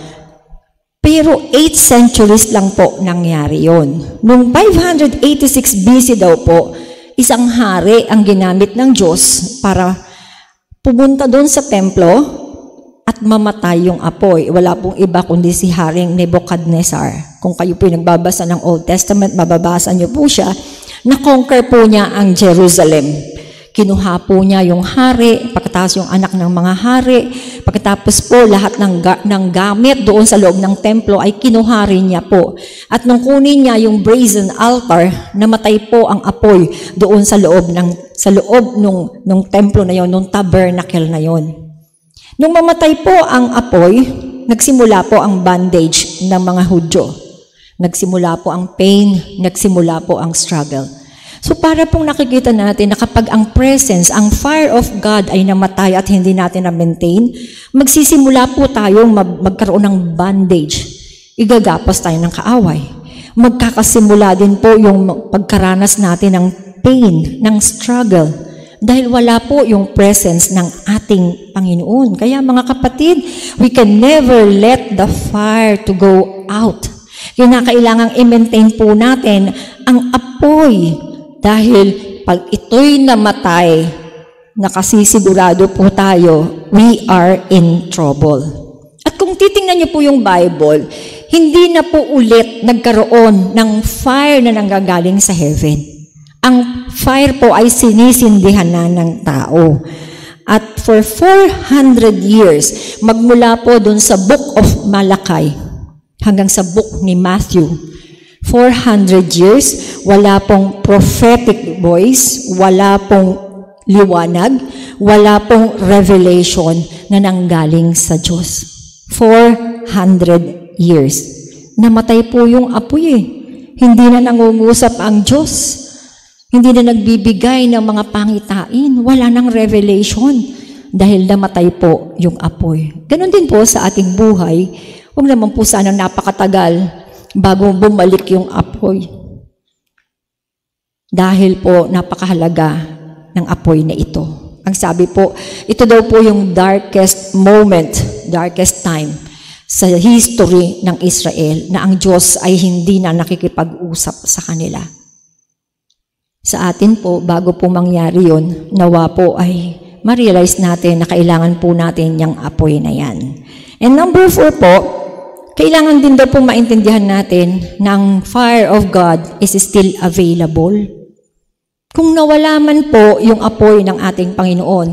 Speaker 4: pero 8 centuries lang po nangyari yon. Noong 586 BC daw po, isang hari ang ginamit ng Diyos para pumunta doon sa templo at mamatay yung apoy. Wala pong iba kundi si Haring Nebuchadnezzar. Kung kayo po nagbabasa ng Old Testament, mababasa niyo po siya, na-conquer po niya ang Jerusalem. Kinuha po niya yung hari, pagkatapos yung anak ng mga hari, pagkatapos po lahat ng gamit doon sa loob ng templo ay kinuha rin niya po. At nung kunin niya yung brazen altar, namatay po ang apoy doon sa loob nung templo na yon, nung tabernacle na yon. Nung mamatay po ang apoy, nagsimula po ang bondage ng mga Hudyo. Nagsimula po ang pain, nagsimula po ang struggle. So para pong nakikita natin na kapag ang presence, ang fire of God ay namatay at hindi natin na-maintain, magsisimula po tayong magkaroon ng bondage. Igagapos tayo ng kaaway. Magkakasimula din po yung pagkaranas natin ng pain, ng struggle. Dahil wala po yung presence ng ating Panginoon. Kaya mga kapatid, we can never let the fire to go out. Kinakailangang i-maintain po natin ang apoy. Dahil pag ito'y namatay, nakasisigurado po tayo, we are in trouble. At kung titingnan niyo po yung Bible, hindi na po ulit nagkaroon ng fire na nanggagaling sa heaven. Ang fire po ay sinisindihan na ng tao. At for 400 years, magmula po dun sa Book of Malachi hanggang sa Book ni Matthew, 400 years, wala pong prophetic voice, wala pong liwanag, wala pong revelation na nanggaling sa Diyos. 400 years. Namatay po yung apoy eh. Hindi na nangungusap ang Diyos. Hindi na nagbibigay ng mga pangitain. Wala nang revelation dahil namatay po yung apoy. Ganon din po sa ating buhay. Huwag naman po sanang napakatagal bago bumalik yung apoy. Dahil po napakahalaga ng apoy na ito. Ang sabi po, ito daw po yung darkest moment, darkest time sa history ng Israel na ang Diyos ay hindi na nakikipag-usap sa kanila. Sa atin po, bago po mangyari yun, nawa po ay ma-realize natin na kailangan po natin yung apoy na yan. And number 4 po, kailangan din daw po maintindihan natin na ang fire of God is still available. Kung nawala man po yung apoy ng ating Panginoon,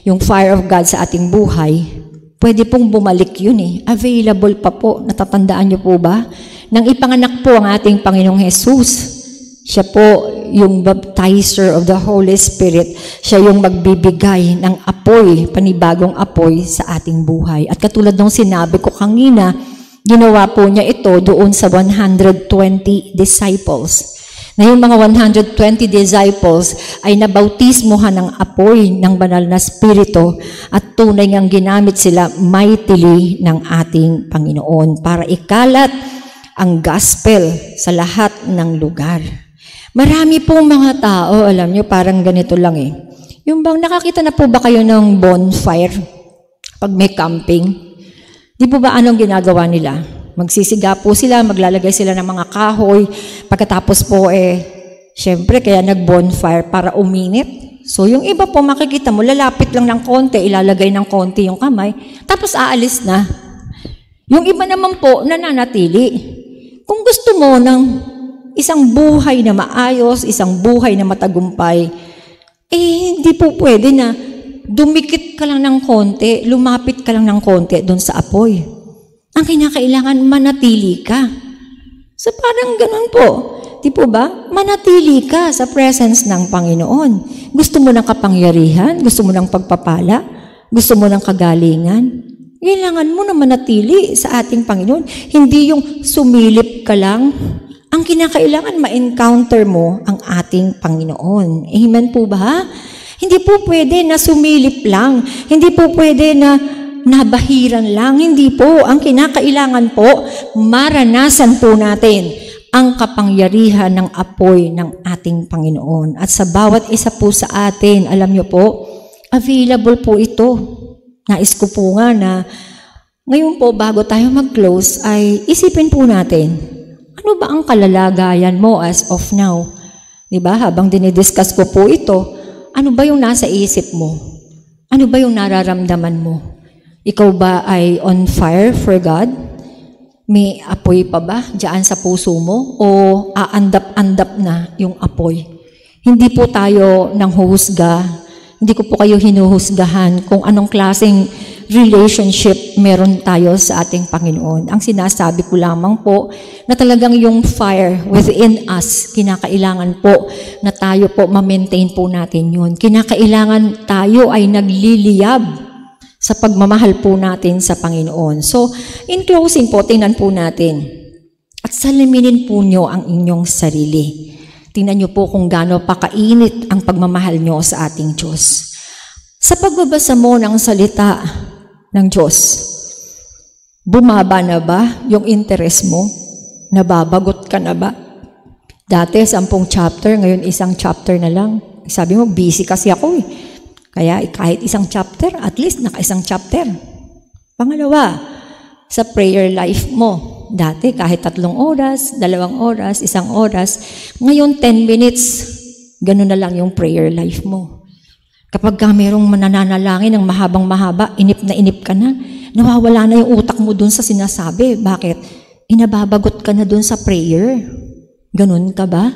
Speaker 4: yung fire of God sa ating buhay, pwede pong bumalik yun eh. Available pa po. Natatandaan niyo po ba? Nang ipanganak po ang ating Panginoong Jesus, siya po yung baptizer of the Holy Spirit. Siya yung magbibigay ng apoy, panibagong apoy sa ating buhay. At katulad ng sinabi ko kanina, ginawa po niya ito doon sa 120 disciples. Na yung mga 120 disciples ay nabautismohan ng apoy ng banal na spirito at tunay ngang ginamit sila mightily ng ating Panginoon para ikalat ang gospel sa lahat ng lugar. Marami pong mga tao, alam nyo, parang ganito lang eh. Yung bang nakakita na po ba kayo ng bonfire pag may camping? Di po ba anong ginagawa nila? Magsisiga po sila, maglalagay sila ng mga kahoy. Pagkatapos po syempre kaya nag-bonfire para uminit. So yung iba po makikita mo, lalapit lang ng konti, ilalagay ng konti yung kamay, tapos aalis na. Yung iba naman po, nananatili. Kung gusto mo ng isang buhay na maayos, isang buhay na matagumpay, hindi po pwede na dumikit ka lang ng konti, lumapit ka lang ng konti doon sa apoy. Ang kinakailangan, manatili ka. So parang ganun po. Di po ba? Manatili ka sa presence ng Panginoon. Gusto mo ng kapangyarihan? Gusto mo ng pagpapala? Gusto mo ng kagalingan? Kailangan mo na manatili sa ating Panginoon. Hindi yung sumilip ka lang. Ang kinakailangan, ma-encounter mo ang ating Panginoon. Amen po ba? Hindi po pwede na sumilip lang. Hindi po pwede na nabahiran lang. Hindi po. Ang kinakailangan po, maranasan po natin ang kapangyarihan ng apoy ng ating Panginoon. At sa bawat isa po sa atin, alam nyo po, available po ito. Nais ko po nga na ngayon po, bago tayo mag-close, ay isipin po natin, ano ba ang kalalagayan mo as of now? Diba? Habang dinidiscuss ko po ito, ano ba yung nasa isip mo? Ano ba yung nararamdaman mo? Ikaw ba ay on fire for God? May apoy pa ba diyan sa puso mo? O aandap-andap na yung apoy? Hindi po tayo nanghuhusga. Hindi ko po kayo hinuhusgahan kung anong klaseng relationship meron tayo sa ating Panginoon. Ang sinasabi ko lamang po na talagang yung fire within us, kinakailangan po na tayo po ma-maintain po natin yun. Kinakailangan tayo ay nagliliyab sa pagmamahal po natin sa Panginoon. So, in closing po, tingnan po natin. At salaminin po nyo ang inyong sarili. Tingnan nyo po kung gaano pa kainit ang pagmamahal nyo sa ating Diyos. Sa pagbabasa mo ng salita ng Diyos, bumaba na ba yung interest mo? Nababagot ka na ba? Dati, 10 chapter, ngayon 1 chapter na lang. Sabi mo, busy kasi ako eh. Kaya kahit 1 chapter, at least naka-1 chapter. Pangalawa, sa prayer life mo. Dati kahit 3 oras, 2 oras, 1 oras. Ngayon 10 minutes, ganun na lang yung prayer life mo. Kapag mayroong mananalangin ng mahabang-mahaba, inip ka na, nawawala na yung utak mo dun sa sinasabi. Bakit? Inababagot ka na dun sa prayer. Ganun ka ba?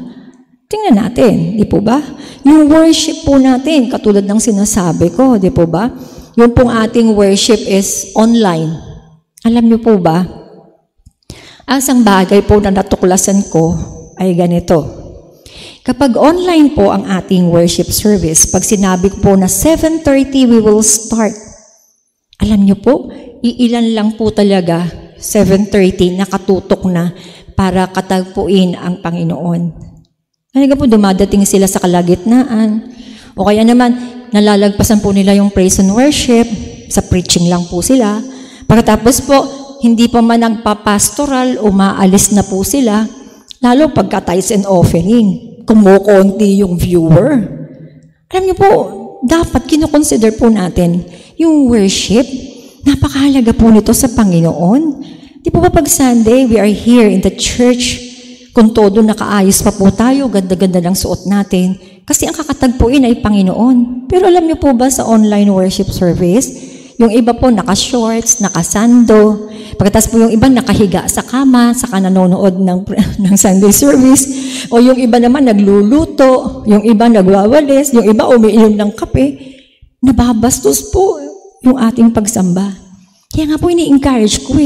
Speaker 4: Tingnan natin, di po ba? Yung worship po natin, katulad ng sinasabi ko, di po ba? Yung pong ating worship is online. Alam niyo po ba? Asang bagay po na natuklasan ko ay ganito. Kapag online po ang ating worship service, pag sinabi ko po na 7:30 we will start, alam niyo po, iilan lang po talaga 7:30 nakatutok na para katagpuin ang Panginoon. Talaga po, dumadating sila sa kalagitnaan. O kaya naman, nalalagpasan po nila yung praise and worship. Sa preaching lang po sila. Pagkatapos po, hindi pa man nagpapastoral, umaalis na po sila. Lalo pagka tithes and offering, kumukonti yung viewer. Alam niyo po, dapat kinoconsider po natin yung worship. Napakahalaga po nito sa Panginoon. Di po ba pag Sunday, we are here in the church, kung todo nakaayos pa po tayo, ganda-ganda ng suot natin, kasi ang kakatagpuin ay Panginoon. Pero alam niyo po ba sa online worship service, yung iba po naka-shorts, naka-sando, pagkatapos po yung iba nakahiga sa kama, saka nanonood ng Sunday service, o yung iba naman nagluluto, yung iba nagwawalis, yung iba umiinom ng kape, nababastos po yung ating pagsamba. Kaya nga po ini-encourage ko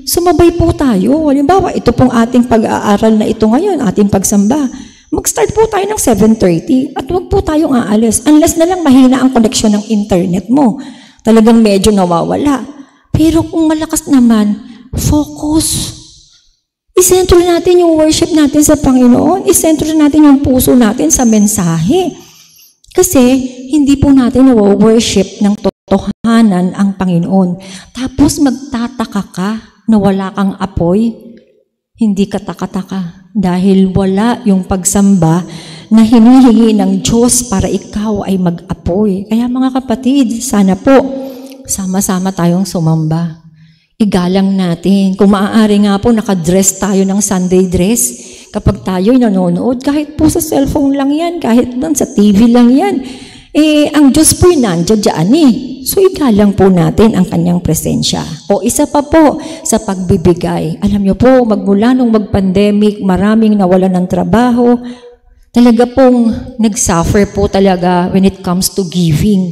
Speaker 4: sumabay po tayo. Halimbawa, ito pong ating pag-aaral na ito ngayon, ating pagsamba. Mag-start po tayo ng 7:30 at huwag po tayong aalis. Unless na lang mahina ang connection ng internet mo. Talagang medyo nawawala. Pero kung malakas naman, focus. Isentro natin yung worship natin sa Panginoon. Isentro natin yung puso natin sa mensahe. Kasi hindi po natin worship ng totohanan ang Panginoon. Tapos magtataka ka na wala kang apoy. Hindi ka taka-taka. Dahil wala yung pagsamba na hinihingi ng Diyos para ikaw ay mag-apoy. Kaya mga kapatid, sana po, sama-sama tayong sumamba. Igalang natin. Kung maaari nga po, nakadress tayo ng Sunday dress. Kapag tayo'y nanonood, kahit po sa cellphone lang yan, kahit sa TV lang yan, ang Diyos po'y nandiyan So, igalang po natin ang kanyang presensya. O isa pa po, sa pagbibigay. Alam niyo po, magmula nung mag-pandemic, maraming nawalan ng trabaho. Talaga pong nag-suffer po talaga when it comes to giving.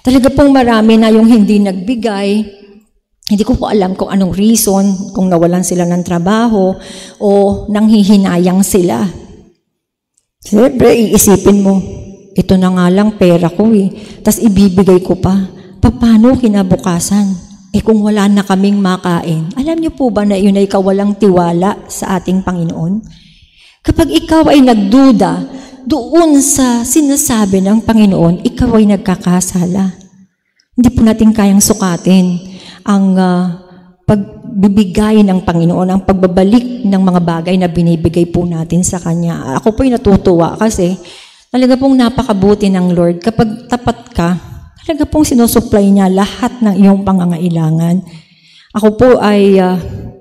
Speaker 4: Talaga pong marami na yung hindi nagbigay. Hindi ko po alam kung anong reason, kung nawalan sila ng trabaho o nanghihinayang sila. Siyempre, iisipin mo, ito na nga lang pera ko tas ibibigay ko pa. Paano kinabukasan? Kung wala na kaming makain. Alam niyo po ba na yun ay kawalang tiwala sa ating Panginoon? Kapag ikaw ay nagduda doon sa sinasabi ng Panginoon, ikaw ay nagkakasala. Hindi po natin kayang sukatin ang pagbibigay ng Panginoon, ang pagbabalik ng mga bagay na binibigay po natin sa Kanya. Ako po'y natutuwa kasi talaga pong napakabuti ng Lord. Kapag tapat ka, talaga pong sinusupply niya lahat ng iyong pangangailangan. Ako po ay,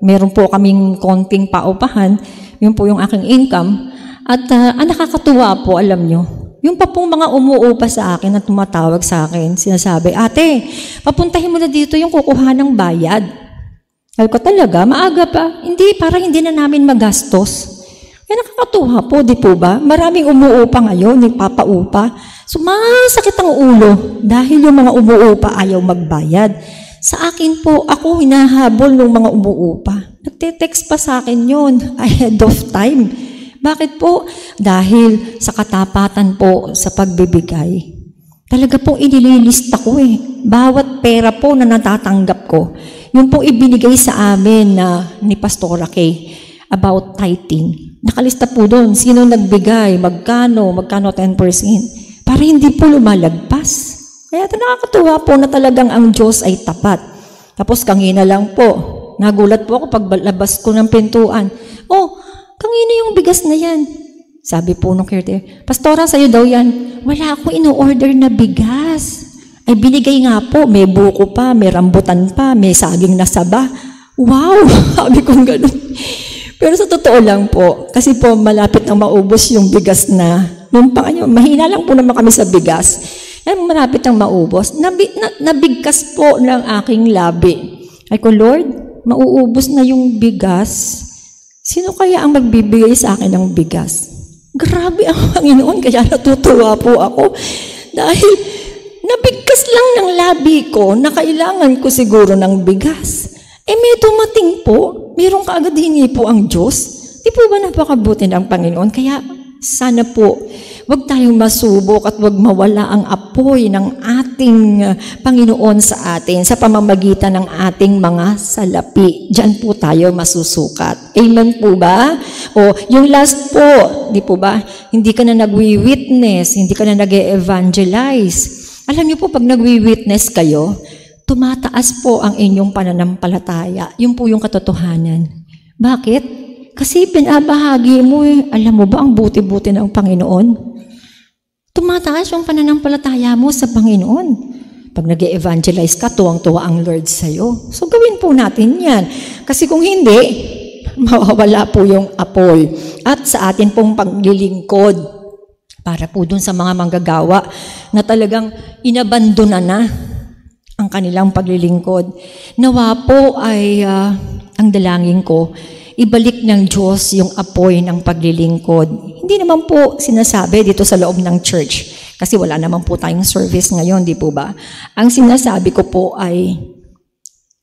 Speaker 4: meron po kaming konting paupahan, yun po yung aking income. At nakakatuwa po, alam nyo, yung pa pong mga umuupa sa akin at tumatawag sa akin, sinasabi, ate, papuntahin mo na dito yung kukuha ng bayad. Sabi ko talaga, maaga pa. Hindi, para hindi na namin magastos. Kaya nakakatuwa po, di po ba? Maraming umuupa ngayon, nagpapaupa. So, masakit ang ulo dahil yung mga umuupa ayaw magbayad. Sa akin po, ako hinahabol ng mga umuupa. Nagte-text pa sa akin yun ahead of time. Bakit po? Dahil sa katapatan po sa pagbibigay. Talaga po inililista ko Bawat pera po na natatanggap ko, yung po ibinigay sa amin ni Pastora Kay about tithing. Nakalista po doon, sino nagbigay, magkano 10%, para hindi po lumalagpas. Kaya nakakatuwa po na talagang ang Diyos ay tapat. Tapos kangina lang po, nagulat po ako paglabas ko ng pintuan. Kangina yung bigas na yan. Sabi po nung caretaker, Pastora, sa'yo daw yan. Wala akong ino-order na bigas. Ay binigay nga po, may buko pa, may rambutan pa, may saging na saba. Wow! Sabi kong ganun. Pero sa totoo lang po, kasi po malapit nang maubos yung bigas na, mahina lang po naman kami sa bigas. Malapit nang maubos. Nabigkas po ng aking labi. Ay ko, Lord, mauubos na yung bigas. Sino kaya ang magbibigay sa akin ng bigas? Grabe ang Panginoon, kaya natutuwa po ako. Dahil nabigkas lang ng labi ko na kailangan ko siguro ng bigas. May dumating po, mayroong kaagad hingi po ang Diyos. Di po ba napakabuti ng Panginoon? Kaya sana po, wag tayong masubok at wag mawala ang apoy ng ating Panginoon sa atin sa pamamagitan ng ating mga salapi. Diyan po tayo masusukat. Amen po ba? Yung last po, di po ba? Hindi ka na nagwi-witness, hindi ka na nag-evangelize. Alam niyo po, pag nagwi-witness kayo, tumataas po ang inyong pananampalataya. Yun po yung katotohanan. Bakit? Kasi pinabahagi mo alam mo ba ang buti-buti ng Panginoon? Tumataas yung pananampalataya mo sa Panginoon. Pag nag-evangelize ka, tuwang-tuwa ang Lord sa'yo. So gawin po natin yan. Kasi kung hindi, mawawala po yung apoy. At sa atin pong paglilingkod, para po dun sa mga manggagawa na talagang inabandona na ang kanilang paglilingkod. Nawa po ay ang dalangin ko, ibalik ng Diyos yung apoy ng paglilingkod. Hindi naman po sinasabi dito sa loob ng church. Kasi wala naman po tayong service ngayon, di po ba? Ang sinasabi ko po ay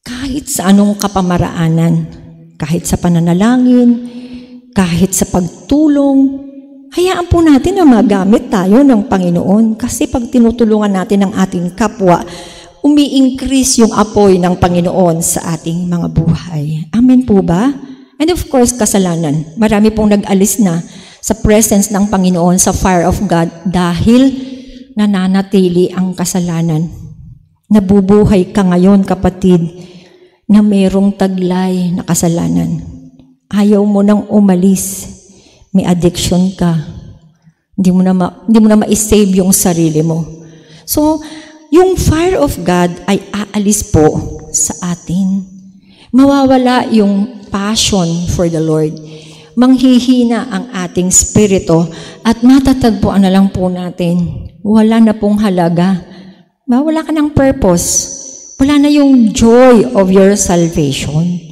Speaker 4: kahit sa anong kapamaraanan, kahit sa pananalangin, kahit sa pagtulong, hayaan po natin na magamit tayo ng Panginoon. Kasi pag tinutulungan natin ang ating kapwa, umi-increase yung apoy ng Panginoon sa ating mga buhay. Amen po ba? And of course, kasalanan. Marami pong nag-alis na sa presence ng Panginoon, sa fire of God, dahil nananatili ang kasalanan. Nabubuhay ka ngayon, kapatid, na mayroong taglay na kasalanan. Ayaw mo nang umalis. May addiction ka. Hindi mo na ma-save yung sarili mo. So, yung fire of God ay aalis po sa atin. Mawawala yung passion for the Lord. Manghihina ang ating spirito at matatagpuan na lang po natin. Wala na pong halaga. Wala ka ng purpose. Wala na yung joy of your salvation.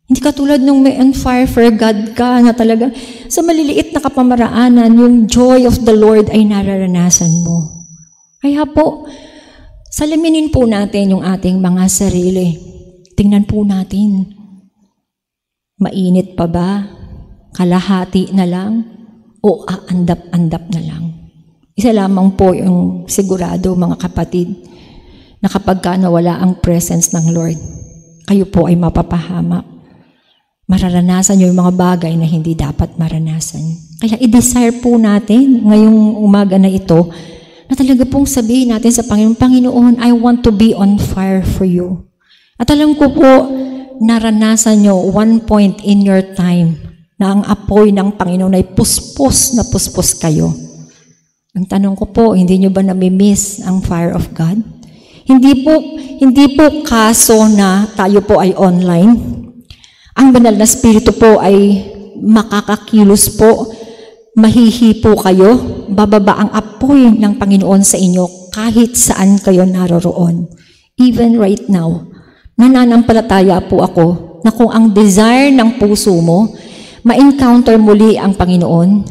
Speaker 4: Hindi ka tulad nung may on fire for God ka na talaga sa maliliit na kapamaraanan, yung joy of the Lord ay nararanasan mo. Kaya po, salaminin po natin yung ating mga sarili. Tingnan po natin. Mainit pa ba? Kalahati na lang? O aandap-andap na lang? Isa lamang po yung sigurado, mga kapatid, na kapag ka nawala ang presence ng Lord, kayo po ay mapapahamak. Mararanasan nyo yung mga bagay na hindi dapat maranasan. Kaya i-desire po natin ngayong umaga na ito, na talaga pong sabihin natin sa Panginoon, Panginoon, I want to be on fire for you. At alam ko po, naranasan nyo one point in your time na ang apoy ng Panginoon ay puspos na puspos kayo. Ang tanong ko po, hindi nyo ba nami-miss ang fire of God? Hindi po kaso na tayo po ay online. Ang banal na spirito po ay makakakilos po, mahihi po kayo, bababa ang apoy ng Panginoon sa inyo kahit saan kayo naroroon. Even right now, nananampalataya po ako na kung ang desire ng puso mo, ma-encounter muli ang Panginoon,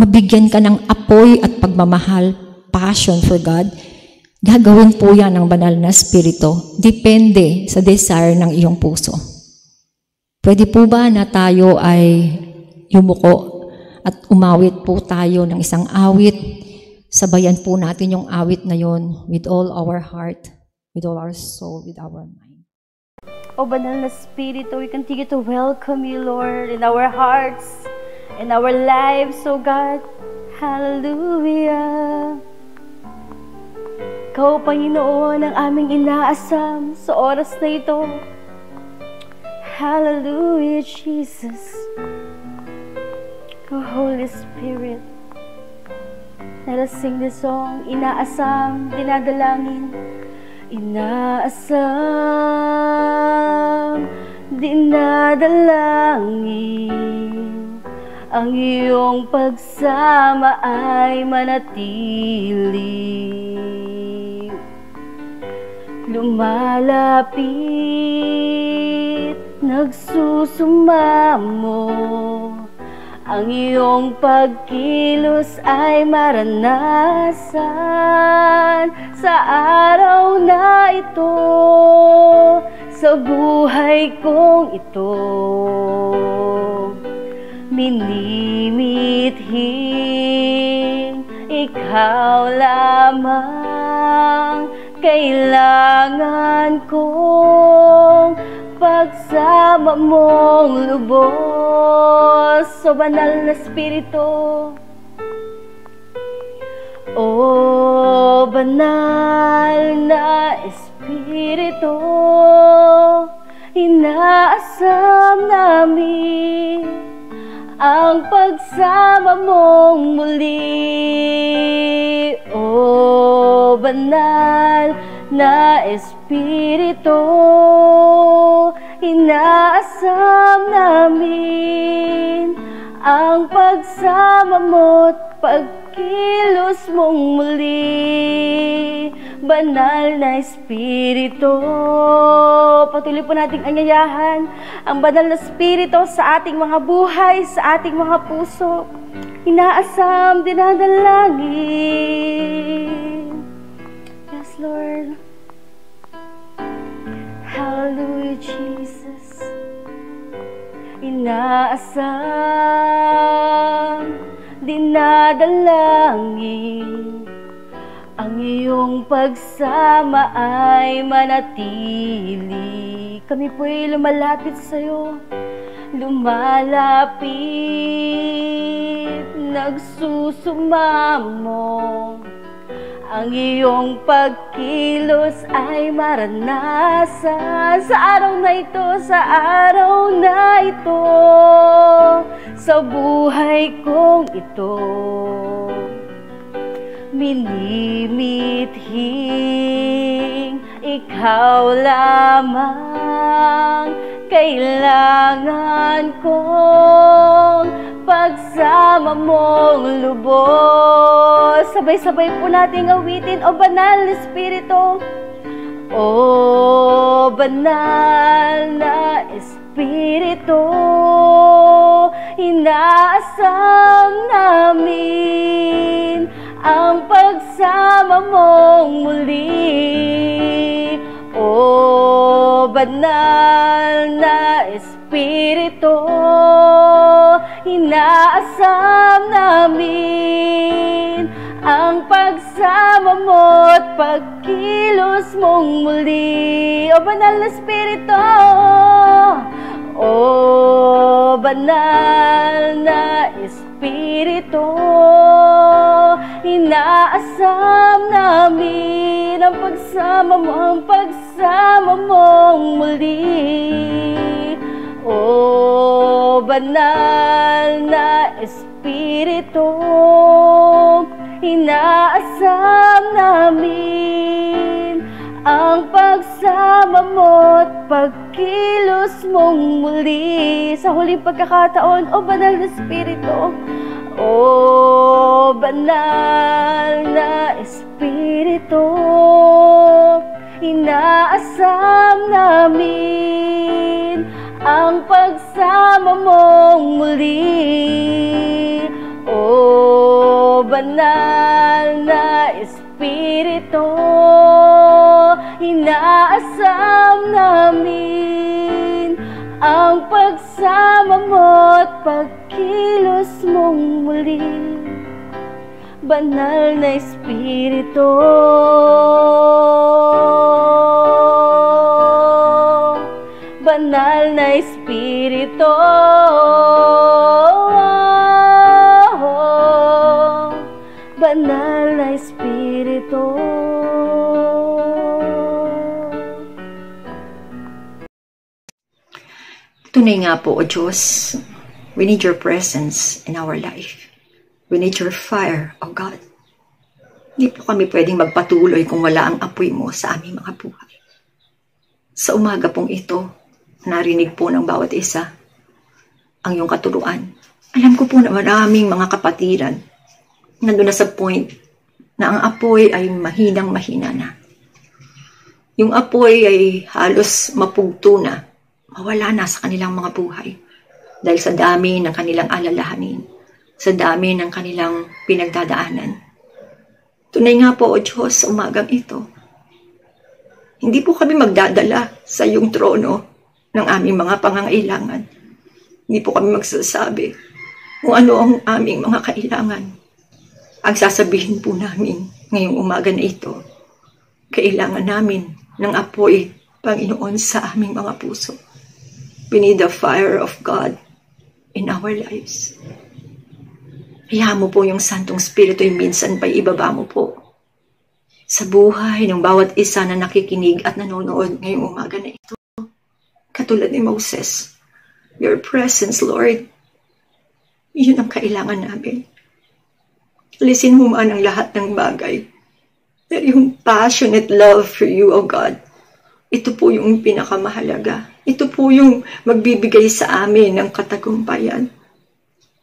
Speaker 4: mabigyan ka ng apoy at pagmamahal, passion for God, gagawin po yan ng banal na spirito. Depende sa desire ng iyong puso. Pwede po ba na tayo ay yumuko at umawit po tayo ng isang awit? Sabayan po natin yung awit na yon with all our heart, with all our soul, with our mind.
Speaker 5: O Banal na Espiritu, we continue to welcome you, Lord, in our hearts, in our lives, O God. Hallelujah. Ikaw, Panginoon, ang aming inaasam sa oras na ito. Hallelujah, Jesus. O Holy Spirit, let us sing this song. Inaasam, dinadalangin. Inaasam, dinadalangin, ang iyong pagsama ay manatili. Lumalapit, nagsusumamo, ang iyong pagkilos ay maranasan sa araw na ito, sa buhay kong ito. Minimithing ikaw lamang, kailangan kong pagsama mong lubos. O Banal na Espiritu, o Banal na Espiritu, inaasam namin ang pagsama mong muli. O Banal na Espiritu, inaasam namin ang pagsama mo't pagkilos mong muli. Banal na Espiritu, patuloy po nating anyayahan ang banal na Espiritu sa ating mga buhay, sa ating mga puso. Inaasam, dinadalangin. Yes, Lord. Hallelujah, Jesus. Inaasam, dinadalangin, ang iyong pagsama ay manatili. Kami po'y lumalapit sa'yo, lumalapit, nagsusumamo. Ang iyong pagkilos ay maranasan sa araw na ito, sa araw na ito, sa buhay kong ito. Minimithing ikaw lamang, kailangan kong pagsama mong lubos. Sabay-sabay po nating awitin, O Banal na Espiritu, O Banal na Espiritu, inaasam namin ang pagsama mong muli. O Banal na Espiritu, inaasam namin ang pagsama mo't pagkilos mong muli. O Banal na Espiritu, O Banal na Espiritu, inaasam namin ang pagsama mo, ang pagsama mong muli. O Banal na Espiritu, inaasam namin ang pagsama mo't pagkilos mong muli. Sa huling pagkakataon, O Banal na Espiritu, O Banal na Espiritu, inaasam namin ang pagsama mong muli. O Banal na Espiritu, inaasam namin ang pagsama mo't pagkilos mong muli. Banal na Espiritu, Banal na Espiritu, Banal na Espiritu.
Speaker 4: Tunay nga po, O Diyos, we need your presence in our life. We need your fire, O God. Hindi po kami pwedeng magpatuloy kung wala ang apoy mo sa aming mga buhay. Sa umaga pong ito, narinig po ng bawat isa ang iyong katuruan. Alam ko po na maraming mga kapatiran nandun na sa point na ang apoy ay mahinang-mahina na. Yung apoy ay halos mapugto na, mawala na sa kanilang mga buhay dahil sa dami ng kanilang alalahanin, sa dami ng kanilang pinagdadaanan. Tunay nga po, O Diyos, sa umagang ito, hindi po kami magdadala sa iyong trono ng aming mga pangangailangan. Hindi po kami magsasabi kung ano ang aming mga kailangan. Ang sasabihin po namin ngayong umaga na ito, kailangan namin ng apoy, Panginoon, sa aming mga puso. We need the fire of God in our lives. Hayaan mo po yung Santong Espiritu ay minsan pa ibaba mo po sa buhay ng bawat isa na nakikinig at nanonood ngayong umaga na ito. Katulad ni Moses, your presence, Lord, yun ang kailangan namin. Alisin mo man ang lahat ng bagay na
Speaker 6: yung passionate love for you, O God. Ito po yung pinakamahalaga. Ito po yung magbibigay sa amin ng katagumpayan.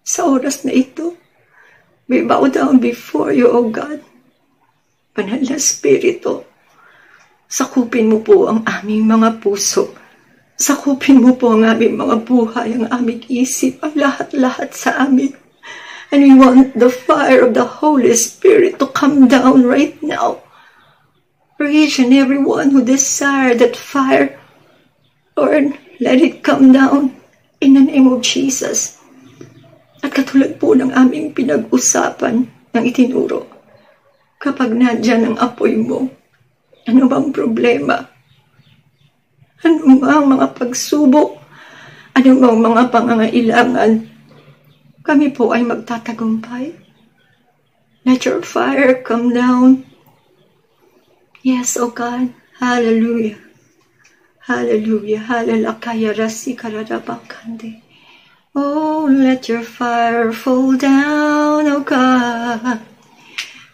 Speaker 6: Sa oras na ito, we bow down before you, O God. Banal na Espiritu, sakupin mo po ang aming mga puso. Sakupin mo po ang aming mga buhay, ang aming isip, ang lahat-lahat sa amin. And we want the fire of the Holy Spirit to come down right now. For each and every one who desire that fire, Lord, let it come down in the name of Jesus. At katulad po ng aming pinag-usapan ng itinuro, kapag nandyan ang apoy mo, ano bang problema? Ano bang mga pagsubok? Ano bang mga pangangailangan? Kami po ay magtatagumpay. Let your fire come down. Yes, O God. Hallelujah. Hallelujah. Hallelujah. Rasi kararabakande. Oh, let your fire fall down, O God.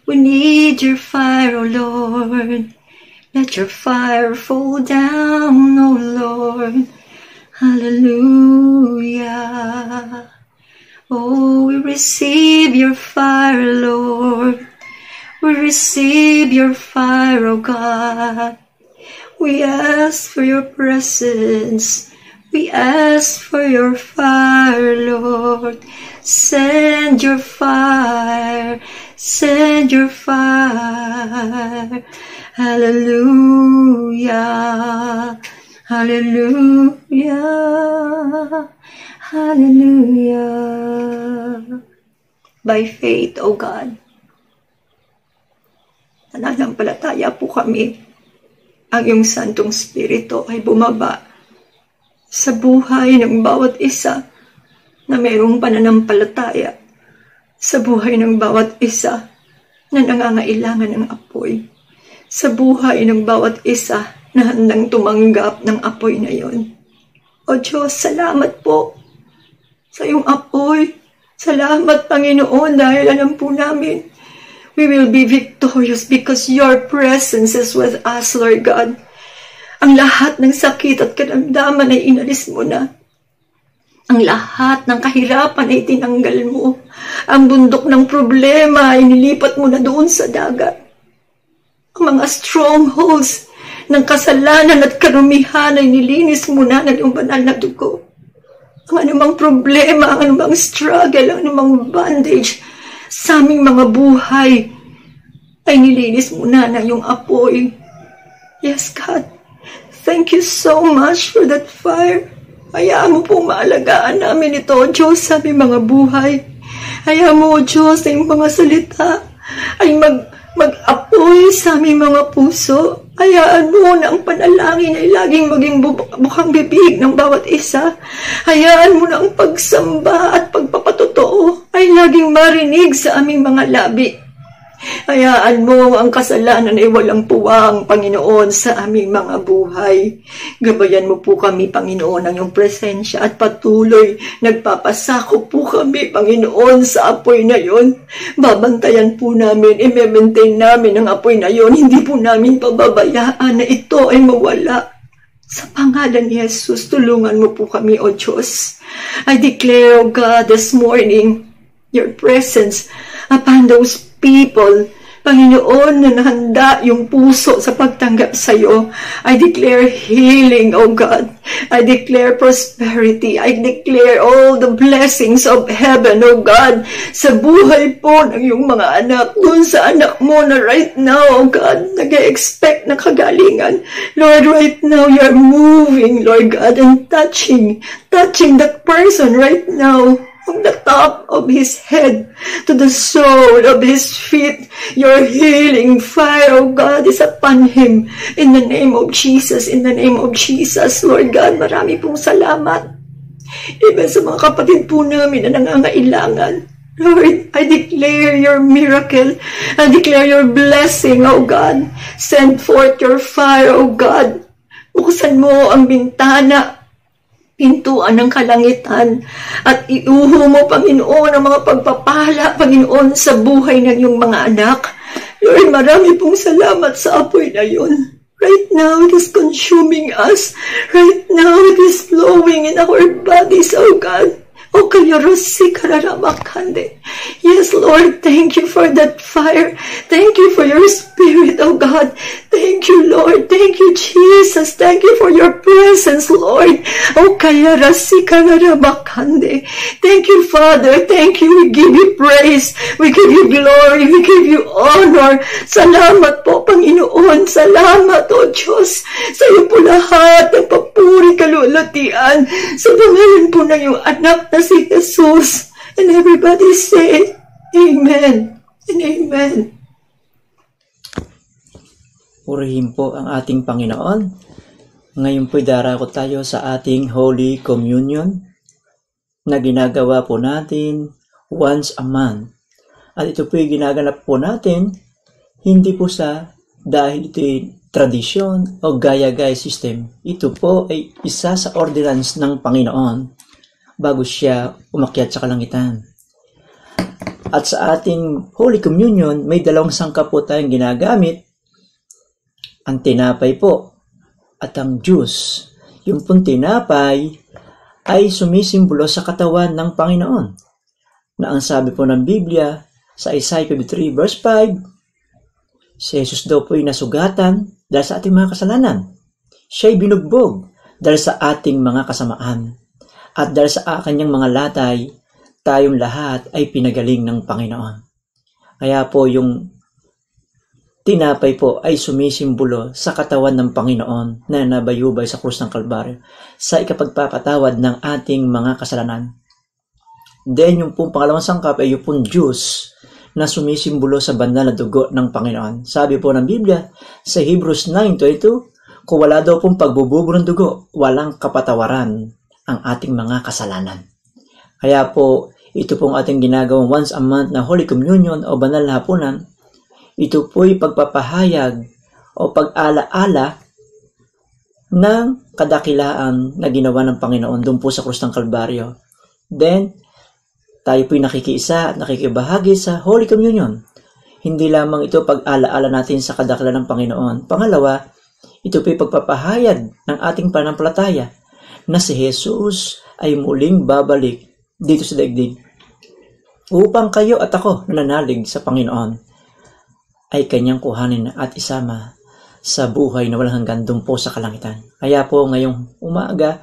Speaker 6: We need your fire, O Lord. Let your fire fall down, O Lord. Hallelujah. Oh, we receive your fire, Lord. We receive your fire, O God. We ask for your presence. We ask for your fire, Lord. Send your fire. Send your fire. Hallelujah. Hallelujah. Hallelujah. By faith, O God, nananampalataya po kami, ang iyong Santong Espiritu ay bumaba sa buhay ng bawat isa na mayroong pananampalataya, sa buhay ng bawat isa na nangangailangan ng apoy, sa buhay ng bawat isa na handang tumanggap ng apoy na yon. O Diyos, salamat po sa iyong apoy. Salamat, Panginoon, dahil alam po namin, we will be victorious because your presence is with us, Lord God. Ang lahat ng sakit at karamdaman ay inalis mo na. Ang lahat ng kahirapan ay tinanggal mo. Ang bundok ng problema ay nilipat mo na doon sa dagat. Ang mga strongholds ng kasalanan at karumihan ay nilinis mo na ng iyong banal na dugo. Ang anumang problema, ang anumang struggle, ang anumang bandage sa aming mga buhay ay nilinis mo na ng iyong apoy. Yes, God. Thank you so much for that fire. Hayaan mo pong maalagaan namin ito, O Diyos, sa aming mga buhay. Hayaan mo, O Diyos, sa iyong mga salita ay mag-apoy sa aming mga puso. Hayaan mo na ang panalangin ay laging maging bukang bibig ng bawat isa. Hayaan mo na ang pagsamba at pagpapatotoo ay laging marinig sa aming mga labi. Hayaan mo ang kasalanan ay walang puwang, Panginoon, sa aming mga buhay. Gabayan mo po kami, Panginoon, ng iyong presensya at patuloy nagpapasakop po kami, Panginoon, sa apoy na yon. Babantayan po namin, i-maintain namin ang apoy na yon. Hindi po namin pababayaan na ito ay mawala. Sa pangalan ni Jesus, tulungan mo po kami, O Diyos. I declare, O God, this morning, your presence upon those people, Panginoon, na nahanda yung puso sa pagtanggap sa iyo. I declare healing, O God. I declare prosperity. I declare all the blessings of heaven, O God, sa buhay po ng iyong mga anak, dun sa anak mo na right now, O God, nag-expect na kagalingan. Lord, right now, you're moving, Lord God, and touching that person right now, from the top of his head to the sole of his feet. Your healing fire, O God, is upon him. In the name of Jesus, in the name of Jesus, Lord God, marami pong salamat. Even sa mga kapatid po namin na nangangailangan. Lord, I declare your miracle. I declare your blessing, O God. Send forth your fire, O God. Buksan mo ang bintana, pintuan ng kalangitan, at iuho mo, Panginoon, ang mga pagpapala, Panginoon, sa buhay ng iyong mga anak. Lord, marami pong salamat sa apoy na yun. Right now, it is consuming us. Right now, it is flowing in our bodies, oh God. O kayorosi kararamakande. Yes, Lord, thank you for that fire. Thank you for your spirit, oh God. Thank you, Lord. Thank you, Jesus. Thank you for your presence, Lord. O kayarasi kararamakande. Thank you, Father. Thank you. We give you praise. We give you glory. We give you honor. Salamat po, Panginoon. Salamat, O Diyos. Sa iyo po lahat ng papuri kalulatian. Sa pangalan po ng iyong anak na si Jesus. And everybody say, Amen and Amen.
Speaker 7: Purihin po ang ating Panginoon. Ngayon po'y darako tayo sa ating Holy Communion na ginagawa po natin once a month. At ito po'y ginaganap po natin hindi po sa dahil ito'y tradisyon o gaya-gaya system. Ito po ay isa sa ordinance ng Panginoon bago siya umakyat sa kalangitan. At sa ating Holy Communion, may dalawang sangkap po tayong ginagamit. Ang tinapay po at ang juice. Yung pong tinapay ay sumisimbolo sa katawan ng Panginoon. Na ang sabi po ng Biblia sa Isaiah 53 verse 5, si Jesus daw po ay nasugatan dahil sa ating mga kasalanan. Siya'y binugbog dahil sa ating mga kasamaan. At dahil sa kanyang mga latay, tayong lahat ay pinagaling ng Panginoon. Kaya po yung tinapay po ay sumisimbolo sa katawan ng Panginoon na nabayubay sa krus ng Kalbaryo sa ikapagpapatawad ng ating mga kasalanan. Then yung pong pangalawang sangkap ay yung pong juice na sumisimbolo sa banal na dugo ng Panginoon. Sabi po ng Biblia sa Hebrews 9:22, kung wala daw pong pagbububo ng dugo, walang kapatawaran ang ating mga kasalanan. Kaya po, ito pong ating ginagawang once a month na Holy Communion o banal na hapunan, ito po'y pagpapahayag o pag-ala-ala ng kadakilaan na ginawa ng Panginoon doon po sa krus ng Kalbaryo. Then, tayo po'y nakikiisa at nakikibahagi sa Holy Communion. Hindi lamang ito pag-ala-ala natin sa kadakilaan ng Panginoon. Pangalawa, ito po'y pagpapahayag ng ating pananampalataya na si Jesus ay muling babalik dito sa daigdig upang kayo at ako nananalig sa Panginoon ay kanyang kuhanin at isama sa buhay na walang hanggan doon po sa kalangitan. Kaya po ngayong umaga,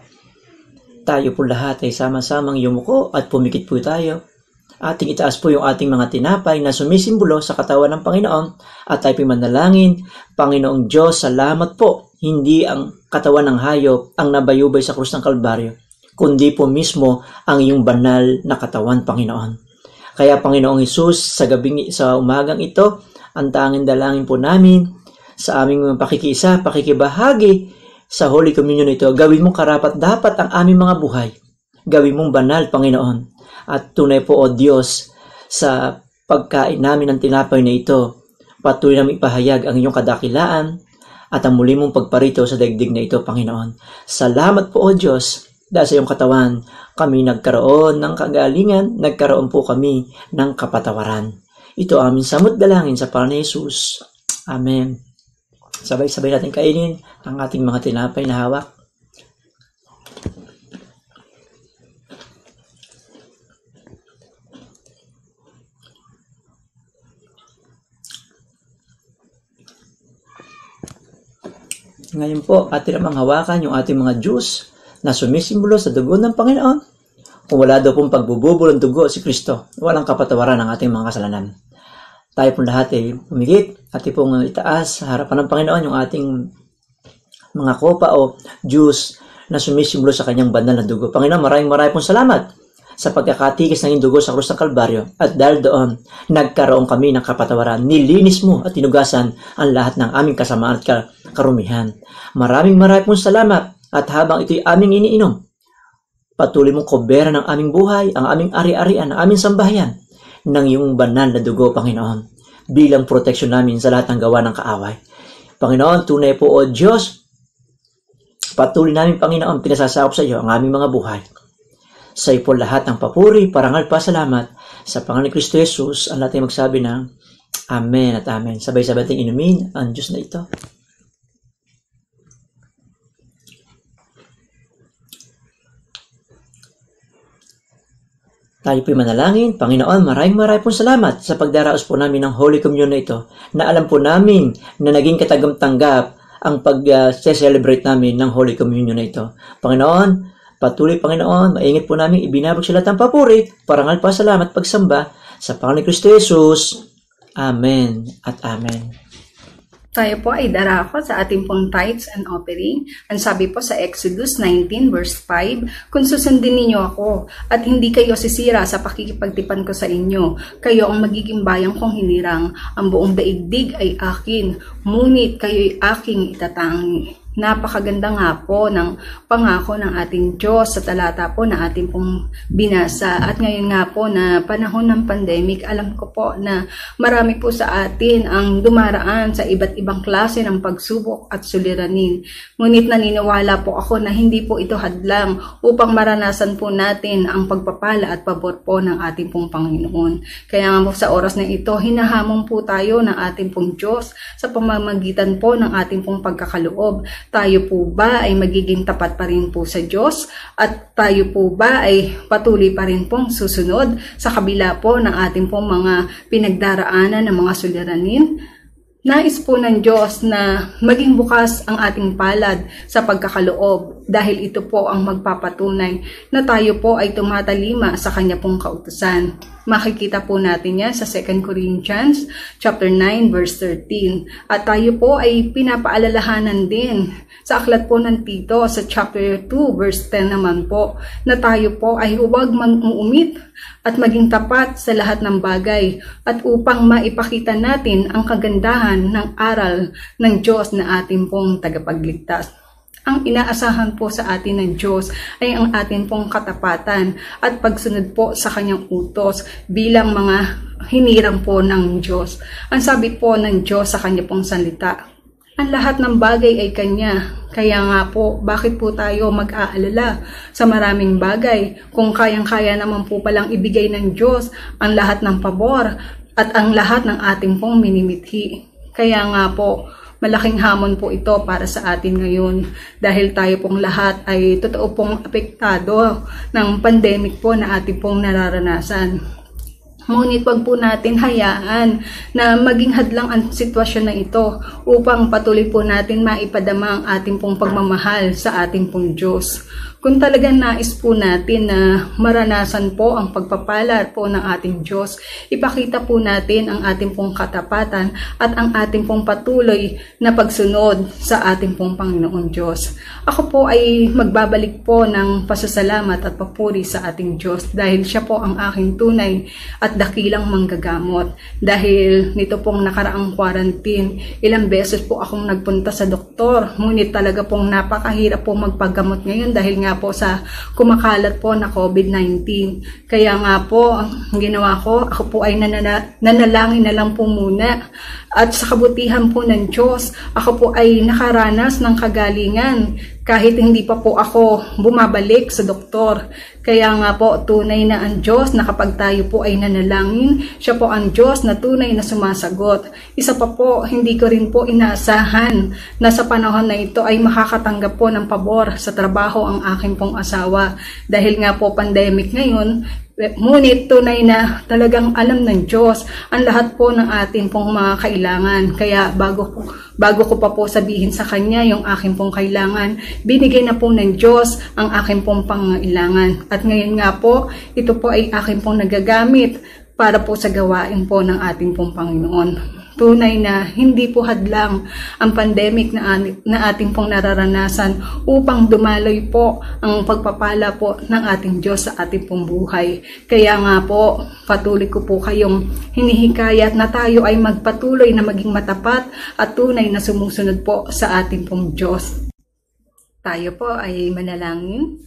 Speaker 7: tayo po lahat ay sama-samang yumuko at pumikit po tayo. Ating itaas po yung ating mga tinapay na sumisimbolo sa katawan ng Panginoon at tayo manalangin. Panginoong Diyos, salamat po. Hindi ang katawan ng hayop ang nabayubay sa krus ng Kalbaryo, kundi po mismo ang iyong banal na katawan, Panginoon. Kaya Panginoong Hesus, sa umagang ito, ang tanging dalangin po namin sa aming pakikisa, pakikibahagi sa Holy Communion ito, gawin mong karapat-dapat ang aming mga buhay. Gawin mong banal, Panginoon. At tunay po, O Diyos, sa pagkain namin ng tinapay na ito, patuloy namin ipahayag ang iyong kadakilaan at ang muli mong pagparito sa daigdig na ito, Panginoon. Salamat po, O Diyos, dahil sa iyong katawan, kami nagkaroon ng kagalingan, nagkaroon po kami ng kapatawaran. Ito aming samot dalangin sa pangalan ni Jesus. Amen. Sabay-sabay natin kainin ang ating mga tinapay na hawak. Ngayon po, atin namang hawakan yung ating mga juice na sumisimbolo sa dugo ng Panginoon. Kung wala daw pong pagbububo ng dugo si Kristo, walang kapatawaran ng ating mga kasalanan. Tayo pong lahat ay pumigit at pong itaas sa harapan ng Panginoon yung ating mga kopa o juice na sumisimbolo sa kanyang banal na dugo. Panginoon, maraming pong salamat sa pagkakatikis ng iyong dugo sa krus ng Kalbaryo. At dahil doon, nagkaroon kami ng kapatawaran. Nilinis mo at tinugasan ang lahat ng aming kasamaan at karumihan. Maraming pong salamat at habang ito'y aming iniinom, patuloy mong kobera ng aming buhay, ang aming ari-arian, ang aming sambahayan ng iyong banal na dugo, Panginoon, bilang proteksyon namin sa lahat ng gawa ng kaaway. Panginoon, tunay po, O Diyos, patuloy namin, Panginoon, pinasasakop sa iyo ang aming mga buhay. Sa iyo po lahat ng papuri, parangal, pasalamat, sa pangalan ni Kristo Jesus, ang lahat ay magsabi ng Amen at amen. Sabay-sabay nating inumin ang Diyos na ito. Tayo po'y manalangin. Panginoon, maraming pong salamat sa pagdaraos po namin ng Holy Communion na ito, na alam po namin na naging katagam-tanggap ang pag-celebrate namin ng Holy Communion na ito. Panginoon, patuloy Panginoon, maingit po namin ibinabog sila ng papuri, parangal pa salamat pagsamba sa Panginoon Kristo Jesus. Amen at amen.
Speaker 8: Tayo po ay darako sa ating pong tithes and offering. Ang sabi po sa Exodus 19 verse 5, kung susundin ninyo ako at hindi kayo sisira sa pakikipagtipan ko sa inyo, kayo ang magiging bayang kong hinirang. Ang buong daigdig ay akin, ngunit kayo'y aking itatangi. Napakaganda nga po ng pangako ng ating Diyos sa talata po na ating pong binasa. At ngayon nga po na panahon ng pandemic, alam ko po na marami po sa atin ang dumaraan sa iba't ibang klase ng pagsubok at suliranin. Ngunit naniniwala po ako na hindi po ito hadlang upang maranasan po natin ang pagpapala at pabor po ng ating pong Panginoon. Kaya nga po sa oras na ito, hinahamon po tayo ng ating pong Diyos sa pamamagitan po ng ating pong pagkakaloob. Tayo po ba ay magiging tapat pa rin po sa Diyos at tayo po ba ay patuloy pa rin pong susunod sa kabila po ng ating pong mga pinagdaraanan ng mga suliranin? Nais po ng Diyos na maging bukas ang ating palad sa pagkakaloob dahil ito po ang magpapatunay na tayo po ay tumatalima sa Kanya pong kautusan. Makikita po natin yan sa 2 Corinthians chapter 9 verse 13. At tayo po ay pinapaalalahanan din sa aklat po ng Tito sa chapter 2 verse 10 naman po na tayo po ay huwag mag-uumit at maging tapat sa lahat ng bagay at upang maipakita natin ang kagandahan ng aral ng Diyos na ating pong tagapagligtas. Ang inaasahan po sa atin ng Diyos ay ang atin pong katapatan at pagsunod po sa Kanyang utos bilang mga hinirang po ng Diyos. Ang sabi po ng Diyos sa Kanya pong salita, ang lahat ng bagay ay Kanya. Kaya nga po, bakit po tayo mag-aalala sa maraming bagay kung kayang-kaya naman po palang ibigay ng Diyos ang lahat ng pabor at ang lahat ng ating pong minimithi. Kaya nga po, malaking hamon po ito para sa atin ngayon dahil tayo pong lahat ay totoo pong apektado ng pandemic po na ating pong nararanasan. Ngunit wag po natin hayaan na maging hadlang ang sitwasyon na ito upang patuloy po natin maipadama ang ating pong pagmamahal sa ating pong Diyos. Kung talagang nais po natin na maranasan po ang pagpapala po ng ating Diyos, ipakita po natin ang ating pong katapatan at ang ating pong patuloy na pagsunod sa ating pong Panginoon Diyos. Ako po ay magbabalik po ng pasasalamat at papuri sa ating Diyos dahil siya po ang aking tunay at dakilang manggagamot. Dahil nito pong nakaraang quarantine, ilang beses po akong nagpunta sa doktor, ngunit talaga pong napakahirap po magpagamot ngayon dahil nga po sa kumakalat po na COVID-19. Kaya nga po, ang ginawa ko, ako po ay nanalangin na lang po muna. At sa kabutihan po ng Diyos, ako po ay nakaranas ng kagalingan kahit hindi pa po ako bumabalik sa doktor. Kaya nga po, tunay na ang Diyos na kapag tayo po ay nanalangin, siya po ang Diyos na tunay na sumasagot. Isa pa po, hindi ko rin po inaasahan na sa panahon na ito ay makakatanggap po ng pabor sa trabaho ang aking pong asawa. Dahil nga po pandemic ngayon, ngunit tunay na talagang alam ng Diyos ang lahat po ng ating pong mga kailangan. Kaya bago ko pa po sabihin sa Kanya yung aking pong kailangan, binigay na po ng Diyos ang aking pong pangailangan. At ngayon nga po, ito po ay aking pong nagagamit para po sa gawain po ng ating pong Panginoon. Tunay na hindi po hadlang ang pandemic na ating pong nararanasan upang dumaloy po ang pagpapala po ng ating Diyos sa ating pong buhay. Kaya nga po, patuloy ko po kayong hinihikayat na tayo ay magpatuloy na maging matapat at tunay na sumusunod po sa ating pong Diyos. Tayo po ay manalangin.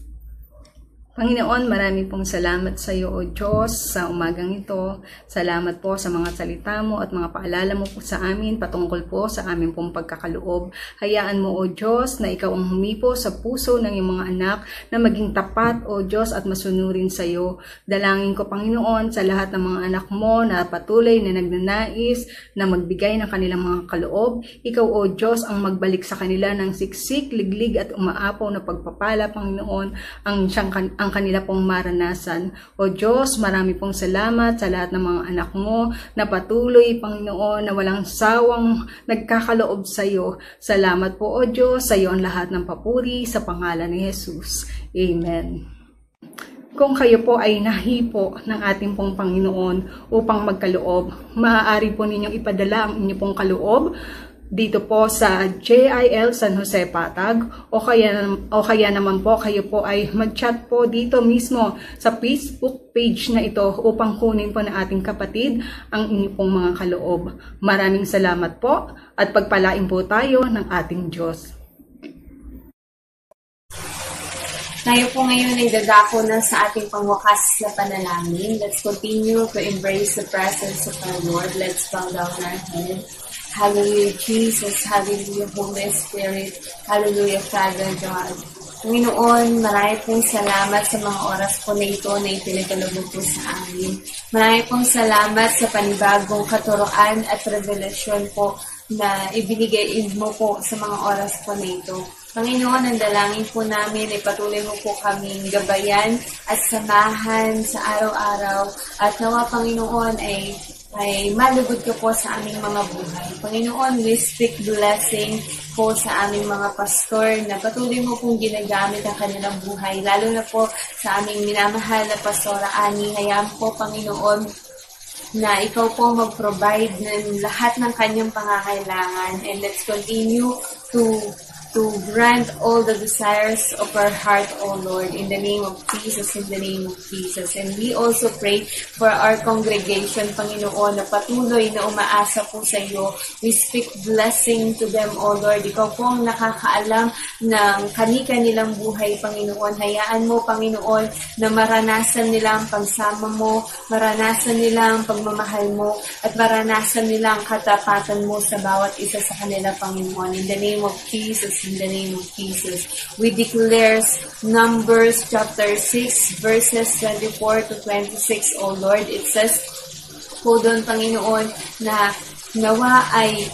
Speaker 8: Panginoon, marami pong salamat sa iyo, O Diyos, sa umagang ito. Salamat po sa mga salita mo at mga paalala mo po sa amin patungkol po sa aming pong pagkakaloob. Hayaan mo, O Diyos, na ikaw ang humipo sa puso ng iyong mga anak na maging tapat, O Diyos, at masunurin sa iyo. Dalangin ko, Panginoon, sa lahat ng mga anak mo na patuloy na nagnanais na magbigay ng kanilang mga kaloob. Ikaw, O Diyos, ang magbalik sa kanila ng siksik, liglig at umaapaw na pagpapala, Panginoon, ang kanila pong maranasan. O Diyos, marami pong salamat sa lahat ng mga anak mo na patuloy, Panginoon, na walang sawang nagkakaloob sa iyo. Salamat po, O Diyos, sa iyo ang lahat ng papuri sa pangalan ni Jesus. Amen. Kung kayo po ay nahipo ng ating pong Panginoon upang magkaloob, maaari po ninyong ipadala ang inyong pong kaloob dito po sa JIL San Jose Patag o kaya naman po kayo po ay mag-chat po dito mismo sa Facebook page na ito upang kunin po ng ating kapatid ang inyong pong mga kaloob. Maraming salamat po at pagpalain po tayo ng ating Diyos.
Speaker 9: Tayo po ngayon ay dadako na sa ating pangwakas na panalangin. Let's continue to embrace the presence of our Lord. Let's bow down our head. Hallelujah, Jesus. Hallelujah, Holy Spirit. Hallelujah, Father God. Panginoon, marami pong salamat sa mga oras po na ito na ipinagkaloob po sa amin. Marami pong salamat sa panibagong katuroan at revelasyon po na ibinigay mo po sa mga oras po na ito. Panginoon, ang dalangin po namin ay patuloy mo po kaming gabayan at samahan sa araw-araw at nawa, Panginoon, ay malugod ka po sa aming mga buhay. Panginoon, we speak blessing po sa aming mga pastor na patuloy mo pong ginagamit ang kanilang buhay, lalo na po sa aming minamahal na Pastora Ani. Hayaan po, Panginoon, na ikaw po mag-provide ng lahat ng kanyang pangangailangan, and let's continue to grant all the desires of our heart, O Lord, in the name of Jesus, in the name of Jesus. And we also pray for our congregation, Panginoon, na patuloy na umaasa po sa iyo. We speak blessing to them, O Lord. Ikaw po ang nakakaalam ng kani-kanilang buhay, Panginoon. Hayaan mo, Panginoon, na maranasan nila ang pagsama mo, maranasan nila ang pagmamahal mo, at maranasan nila ang katapatan mo sa bawat isa sa kanila, Panginoon. In the name of Jesus, in the name of Jesus. We declare Numbers chapter 6 verses 24 to 26, O Lord. It says po doon, Panginoon, na nawa ay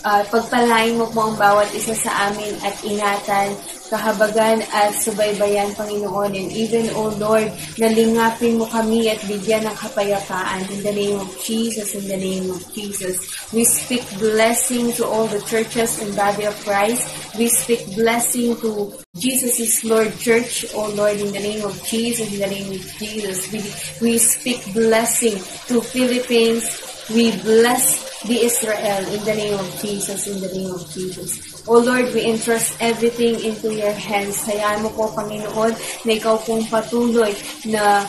Speaker 9: pagpalain mo po ang bawat isa sa amin at ingatan, kahabagan at subaybayan, Panginoon. And even, O Lord, nalingapin mo kami at bigyan ng kapayapaan. In the name of Jesus, in the name of Jesus. We speak blessing to all the churches and body of Christ. We speak blessing to Jesus is Lord Church, O Lord, in the name of Jesus, in the name of Jesus. We speak blessing to Philippines. We bless the Israel in the name of Jesus, in the name of Jesus. O Lord, we entrust everything into your hands. Hayaan mo po, Panginoon, na ikaw pong patuloy na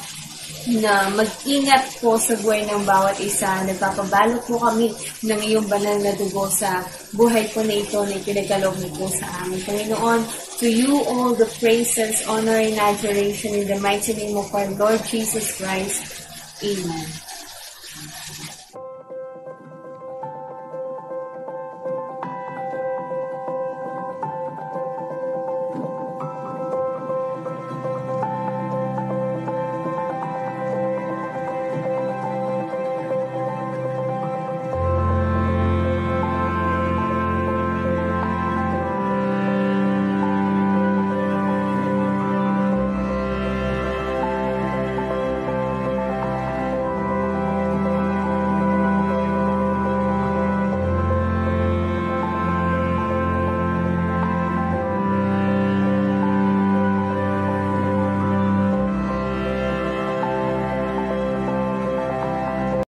Speaker 9: mag-ingat po sa buhay ng bawat isa. Nagpapabalot po kami ng iyong banal na dugo sa buhay po na ito na ipinagkaloob mo po sa amin. Panginoon, to you all the praises, honor, and adoration in the mighty name of our Lord Jesus Christ. Amen.